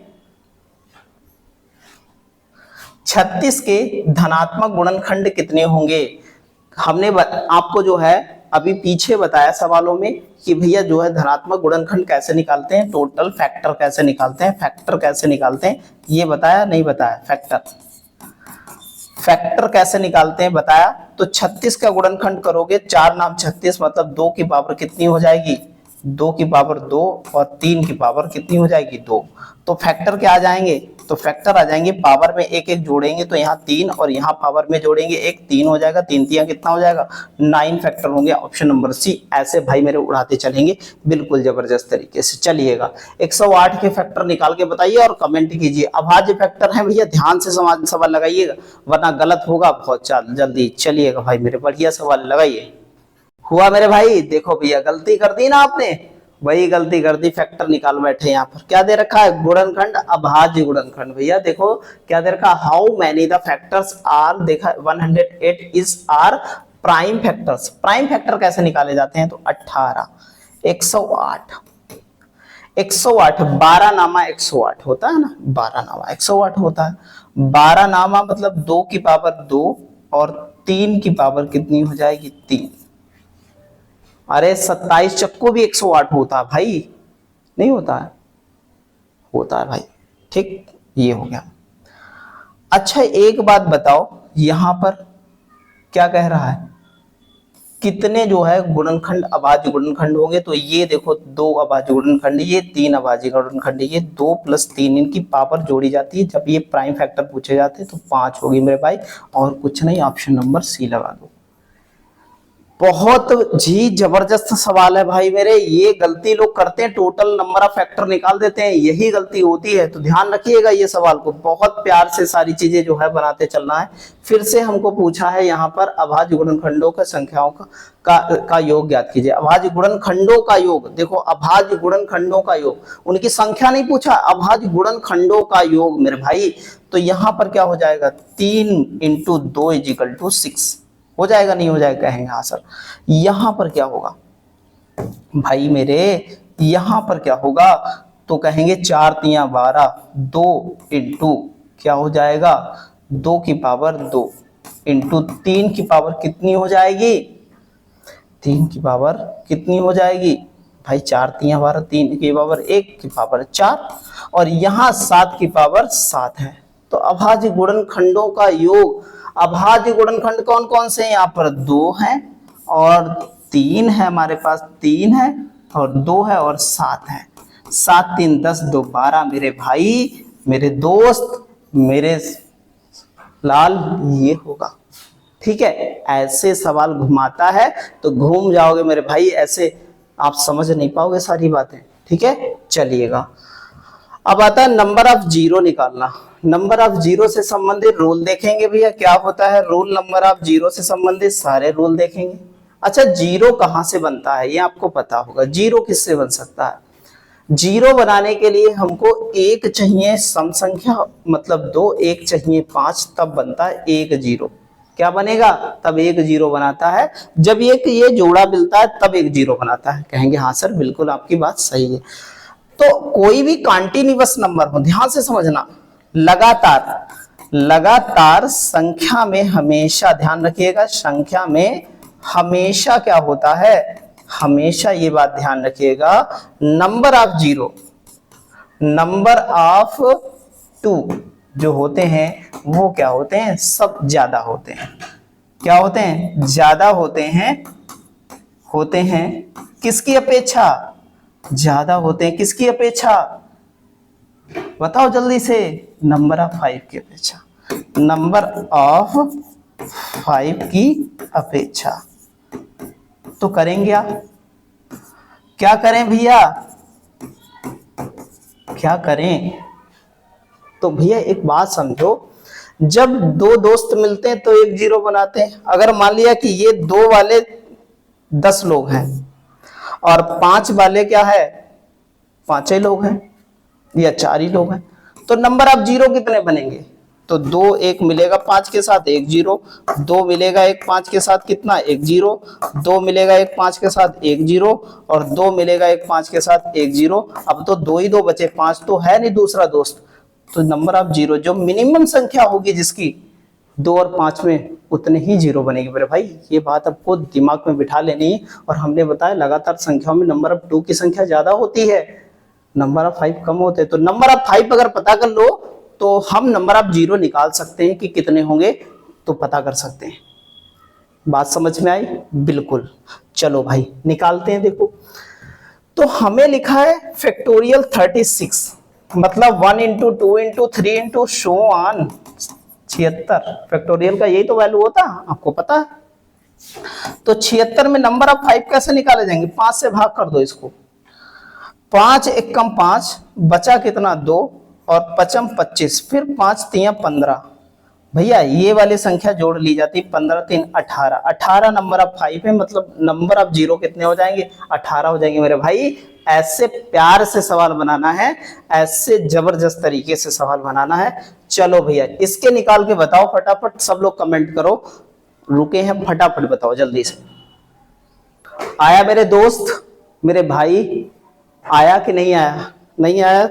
36 के धनात्मक गुणनखंड कितने होंगे। हमने आपको जो है अभी पीछे बताया सवालों में कि भैया जो है धनात्मक गुणनखंड कैसे निकालते हैं, टोटल फैक्टर कैसे निकालते हैं, फैक्टर कैसे निकालते हैं, ये बताया नहीं बताया, फैक्टर कैसे निकालते हैं बताया। तो 36 का गुणनखंड करोगे, 4 नाम 36 मतलब 2 की पावर कितनी हो जाएगी, 2 की पावर 2 और 3 की पावर कितनी हो जाएगी 2। तो फैक्टर क्या आ जाएंगे, तो फैक्टर आ जाएंगे पावर में एक एक जोड़ेंगे तो यहाँ 3 और यहाँ पावर में जोड़ेंगे एक, 3 हो जाएगा, 3 3 कितना हो जाएगा 9 फैक्टर होंगे। Option number C. ऐसे भाई मेरे उड़ाते चलेंगे बिल्कुल जबरदस्त तरीके से। चलिएगा 108 के फैक्टर निकाल के बताइए और कमेंट कीजिए। अभाज्य फैक्टर है भैया, ध्यान से सवाल लगाइएगा वरना गलत होगा बहुत जल्दी। चलिएगा भाई मेरे बढ़िया सवाल लगाइए। हुआ मेरे भाई, देखो भैया गलती कर दी ना आपने, वही गलती कर दी, फैक्टर निकाल बैठे। यहाँ पर क्या दे रखा है, गुणनखंड अभाज्य गुणनखंड। भैया देखो क्या दे रखा, how many the factors are, देखा 108 is are prime factors. Prime factor कैसे निकाले जाते हैं, तो 18 108 108 12 नामा 108 होता है ना, 12 नामा 108 होता है। 12 नामा मतलब 2 की पावर 2 और 3 की पावर कितनी हो जाएगी 3। अरे 27 चक्कू भी 108 होता है भाई, नहीं होता है, होता है भाई, ठीक, ये हो गया। अच्छा एक बात बताओ, यहां पर क्या कह रहा है, कितने जो है गुणनखंड अभाज्य गुणनखंड होंगे। तो ये देखो 2 अभाज्य गुणनखंड, ये 3 अभाज्य गुणनखंड, ये 2 + 3 इनकी पावर जोड़ी जाती है। जब ये प्राइम फैक्टर पूछे जाते हैं तो 5 होगी मेरे भाई, और कुछ नहीं। ऑप्शन नंबर सी लगा दो। बहुत जी जबरदस्त सवाल है भाई मेरे, ये गलती लोग करते हैं, टोटल नंबर ऑफ फैक्टर निकाल देते हैं, यही गलती होती है। तो ध्यान रखिएगा ये सवाल को, बहुत प्यार से सारी चीजें जो है बनाते चलना है। फिर से हमको पूछा है यहाँ पर अभाज्य गुणनखंडों का संख्याओं का योग ज्ञात कीजिए। अभाज्य गुणनखंडों का योग, देखो अभाज्य गुणनखंडों का योग, उनकी संख्या नहीं पूछा, अभाज्य गुणनखंडों का योग मेरे भाई। तो यहाँ पर क्या हो जाएगा, 3 × 2 = 6 हो जाएगा, नहीं हो जाएगा कहेंगे हाँ सर। यहां पर क्या होगा भाई मेरे, यहां पर क्या होगा, तो कहेंगे 4 × 3 = 12, 2 × क्या हो जाएगा 2 की पावर 2 × 3 की पावर कितनी हो जाएगी, 3 की पावर कितनी हो जाएगी भाई, 4 × 3 = 12, 3 की पावर 1 की पावर 4 और यहाँ 7 की पावर 7 है। तो अभाज्य गुणनखंडों का योग, अभाज्य गुणनखंड कौन कौन से हैं, यहाँ पर 2 हैं और 3 है, हमारे पास 3 है और 2 है और 7 है। 7 × 3 = 10, 2 = 12 मेरे भाई, मेरे दोस्त, मेरे लाल, ये होगा, ठीक है। ऐसे सवाल घुमाता है तो घूम जाओगे मेरे भाई, ऐसे आप समझ नहीं पाओगे सारी बातें, ठीक है। चलिएगा अब आता है नंबर ऑफ जीरो निकालना। नंबर ऑफ जीरो से संबंधित रूल देखेंगे भैया, क्या होता है रूल नंबर ऑफ जीरो से संबंधित सारे रूल देखेंगे। अच्छा जीरो कहां से बनता है ये आपको पता होगा, जीरो किससे बन सकता है। जीरो बनाने के लिए हमको एक चाहिए सम संख्या, मतलब 2, एक चाहिए 5, तब बनता है एक जीरो। क्या बनेगा, तब एक जीरो बनाता है, जब ये जोड़ा मिलता है तब एक जीरो बनाता है। कहेंगे हाँ सर बिल्कुल आपकी बात सही है। तो कोई भी कॉन्टिन्यूअस नंबर हो, ध्यान से समझना, लगातार संख्या में हमेशा, ध्यान रखिएगा, संख्या में हमेशा क्या होता है, हमेशा ये बात ध्यान रखिएगा, number of zero, number of 2 जो होते हैं वो क्या होते हैं, सब ज्यादा होते हैं। क्या होते हैं, ज्यादा होते हैं किसकी अपेक्षा, ज्यादा होते हैं किसकी अपेक्षा, बताओ जल्दी से, नंबर ऑफ 5 की अपेक्षा, नंबर ऑफ 5 की अपेक्षा। तो करेंगे आप, क्या करें भैया, क्या करें? तो भैया एक बात समझो, जब दो दोस्त मिलते हैं तो एक जीरो बनाते हैं। अगर मान लिया कि ये दो वाले 10 लोग हैं और 5 वाले क्या है, 5 ही लोग हैं या 4 ही लोग हैं, तो नंबर ऑफ जीरो कितने बनेंगे? तो 2 एक मिलेगा 5 के साथ, एक जीरो, 2 मिलेगा एक 5 के साथ, कितना, एक जीरो, 2 मिलेगा एक 5 के साथ, एक जीरो, और 2 मिलेगा एक 5 के साथ, एक जीरो। अब तो 2 ही 2 बचे, 5 तो है नहीं दूसरा दोस्त, तो नंबर ऑफ जीरो जो मिनिमम संख्या होगी जिसकी 2 और 5 में, उतने ही जीरो बनेगी मेरे भाई। ये बात आपको दिमाग में बिठा लेनी है। और हमने बताया लगातार संख्याओं में नंबर ऑफ 2 की संख्या ज्यादा होती है, नंबर ऑफ 5 कम होते हैं। तो नंबर ऑफ 5 अगर पता कर लो तो हम नंबर ऑफ जीरो निकाल सकते हैं कि कितने होंगे, तो पता कर सकते हैं। बात समझ में आई? बिल्कुल। चलो भाई निकालते हैं। देखो तो हमें लिखा है फैक्टोरियल 36, मतलब 1 into 2 into 3 into so on 76। Factorial का यही तो वैल्यू होता है, आपको पता है। तो 76 में नंबर ऑफ 5 कैसे निकाले जाएंगे? 5 से भाग कर दो इसको, 5 एकम 5, बचा कितना 2, और पचम 25, फिर 5 तिया 15। भैया ये वाली संख्या जोड़ ली जाती, 15 3 18, 18 नंबर ऑफ 5 है, मतलब नंबर ऑफ जीरो कितने हो जाएंगे? 18 हो जाएंगे मेरे भाई। ऐसे प्यार से सवाल बनाना है, ऐसे जबरदस्त तरीके से सवाल बनाना है। चलो भैया इसके निकाल के बताओ फटाफट, सब लोग कमेंट करो, रुके हैं, फटाफट बताओ जल्दी से। आया मेरे दोस्त, मेरे भाई, आया कि नहीं आया? नहीं आया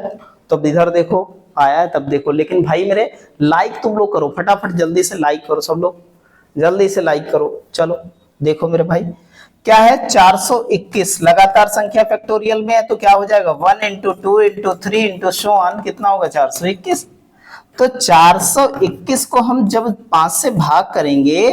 तो इधर देखो, आया है तब देखो। लेकिन भाई मेरे लाइक तुम लोग करो फटाफट, जल्दी से लाइक करो, सब लोग जल्दी से लाइक करो। चलो देखो मेरे भाई क्या है, 421 लगातार संख्या फैक्टोरियल में है, तो क्या हो जाएगा 1 into 2 into 3 into so on, कितना होगा 421। तो 421 को हम जब 5 से भाग करेंगे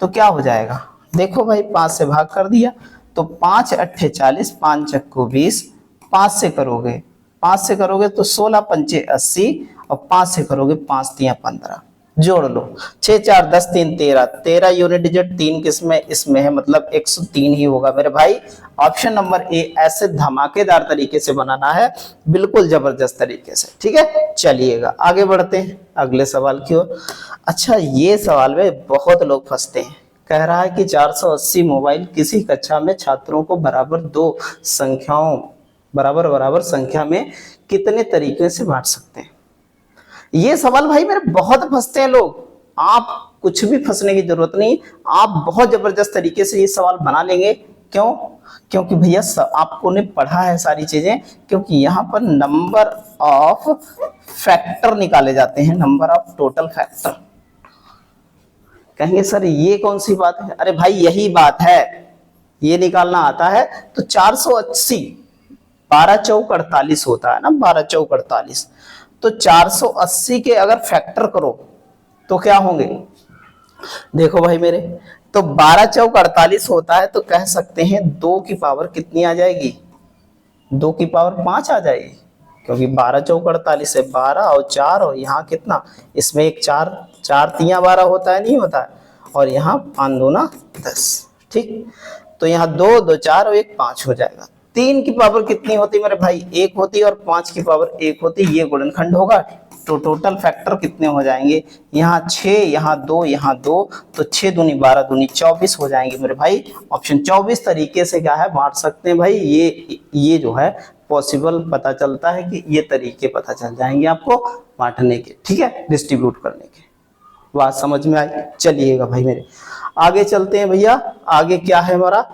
तो क्या हो जाएगा? देखो भाई 5 से भाग कर दिया तो 5 अट्ठे 40, 5 चक्कू 20, 5 से करोगे, 5 से करोगे तो 16 पंचे 80, और 5 से करोगे 5 तिया 15, जोड़ लो 6 4 10 3 13, 13 यूनिट डिजिट 3 किसमें? इसमें है, मतलब 103 ही होगा मेरे भाई। ऑप्शन नंबर ए ऐसे धमाकेदार तरीके से बनाना है, बिल्कुल जबरदस्त तरीके से। ठीक है, चलिएगा आगे बढ़ते हैं अगले सवाल की ओर। अच्छा ये सवाल में बहुत लोग फंसते हैं, कह रहा है कि 480 मोबाइल किसी कक्षा में छात्रों को बराबर दो संख्याओं बराबर संख्या में कितने तरीके से बांट सकते हैं? ये सवाल भाई मेरे बहुत फंसते हैं लोग। आप कुछ भी फंसने की जरूरत नहीं, आप बहुत जबरदस्त तरीके से ये सवाल बना लेंगे। क्यों? क्योंकि भैया आपको ने पढ़ा है सारी चीजें, क्योंकि यहाँ पर नंबर ऑफ फैक्टर निकाले जाते हैं, नंबर ऑफ टोटल फैक्टर। कहेंगे सर ये कौन सी बात है? अरे भाई यही बात है, ये निकालना आता है। तो 480 12 चौक 48 होता है ना, 12 चौक 48, तो 480 के अगर फैक्टर करो तो क्या होंगे? देखो भाई मेरे, तो 12 चौक 48 होता है, तो कह सकते हैं 2 की पावर कितनी आ जाएगी? 2 की पावर 5 आ जाएगी, क्योंकि 12 चौक 48 है, 12 और 4, और यहाँ कितना, इसमें एक 4 4 तिया 12 होता है, नहीं होता है, और यहाँ 5 दूना 10। ठीक, तो यहाँ 2 2 4 और 1 5 हो जाएगा। 3 की पावर कितनी होती मेरे भाई? 1 होती, और 5 की पावर 1 होती, ये गुणनखंड होगा। तो टोटल फैक्टर कितने हो जाएंगे? यहाँ 6, यहाँ 2, यहाँ 2, तो 6 दूनी 12 दूनी 24 हो जाएंगे मेरे भाई। ऑप्शन 24 तरीके से क्या है बांट सकते हैं भाई। ये जो है पॉसिबल पता चलता है कि ये तरीके पता चल जाएंगे आपको बांटने के, ठीक है, डिस्ट्रीब्यूट करने के। बात समझ में आई? चलिएगा भाई मेरे आगे चलते हैं भैया। आगे क्या है हमारा?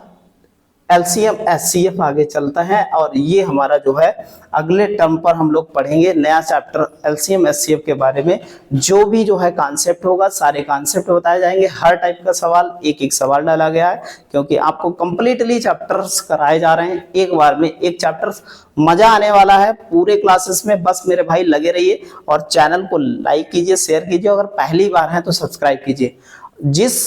एलसीएम एचसीएफ आगे चलता है, और ये हमारा जो है अगले टर्म पर हम लोग पढ़ेंगे नया चैप्टर एलसीएम एचसीएफ के बारे में। जो भी जो है कॉन्सेप्ट होगा, सारे कॉन्सेप्ट बताए जाएंगे, हर टाइप का सवाल, एक एक सवाल डाला गया है, क्योंकि आपको कंप्लीटली चैप्टर्स कराए जा रहे हैं एक बार में, एक चैप्टर। मजा आने वाला है पूरे क्लासेस में, बस मेरे भाई लगे रहिए और चैनल को लाइक कीजिए, शेयर कीजिए, अगर पहली बार है तो सब्सक्राइब कीजिए। जिस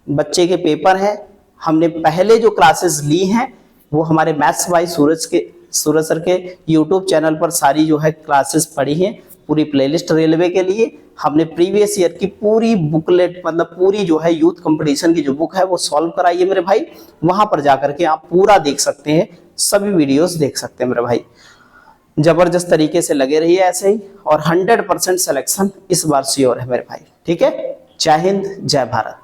बच्चे के पेपर है, हमने पहले जो क्लासेस ली हैं वो हमारे मैथ्स बाय सूरज सर के यूट्यूब चैनल पर सारी जो है क्लासेस पढ़ी हैं, पूरी प्लेलिस्ट रेलवे के लिए। हमने प्रीवियस ईयर की पूरी बुकलेट, मतलब पूरी जो है यूथ कंपटीशन की जो बुक है वो सॉल्व कराई है मेरे भाई। वहां पर जाकर के आप पूरा देख सकते हैं, सभी वीडियोस देख सकते हैं मेरे भाई। जबरदस्त तरीके से लगे रहिए ऐसे ही, और 100% सिलेक्शन इस बार श्योर है मेरे भाई। ठीक है, जय हिंद जय भारत।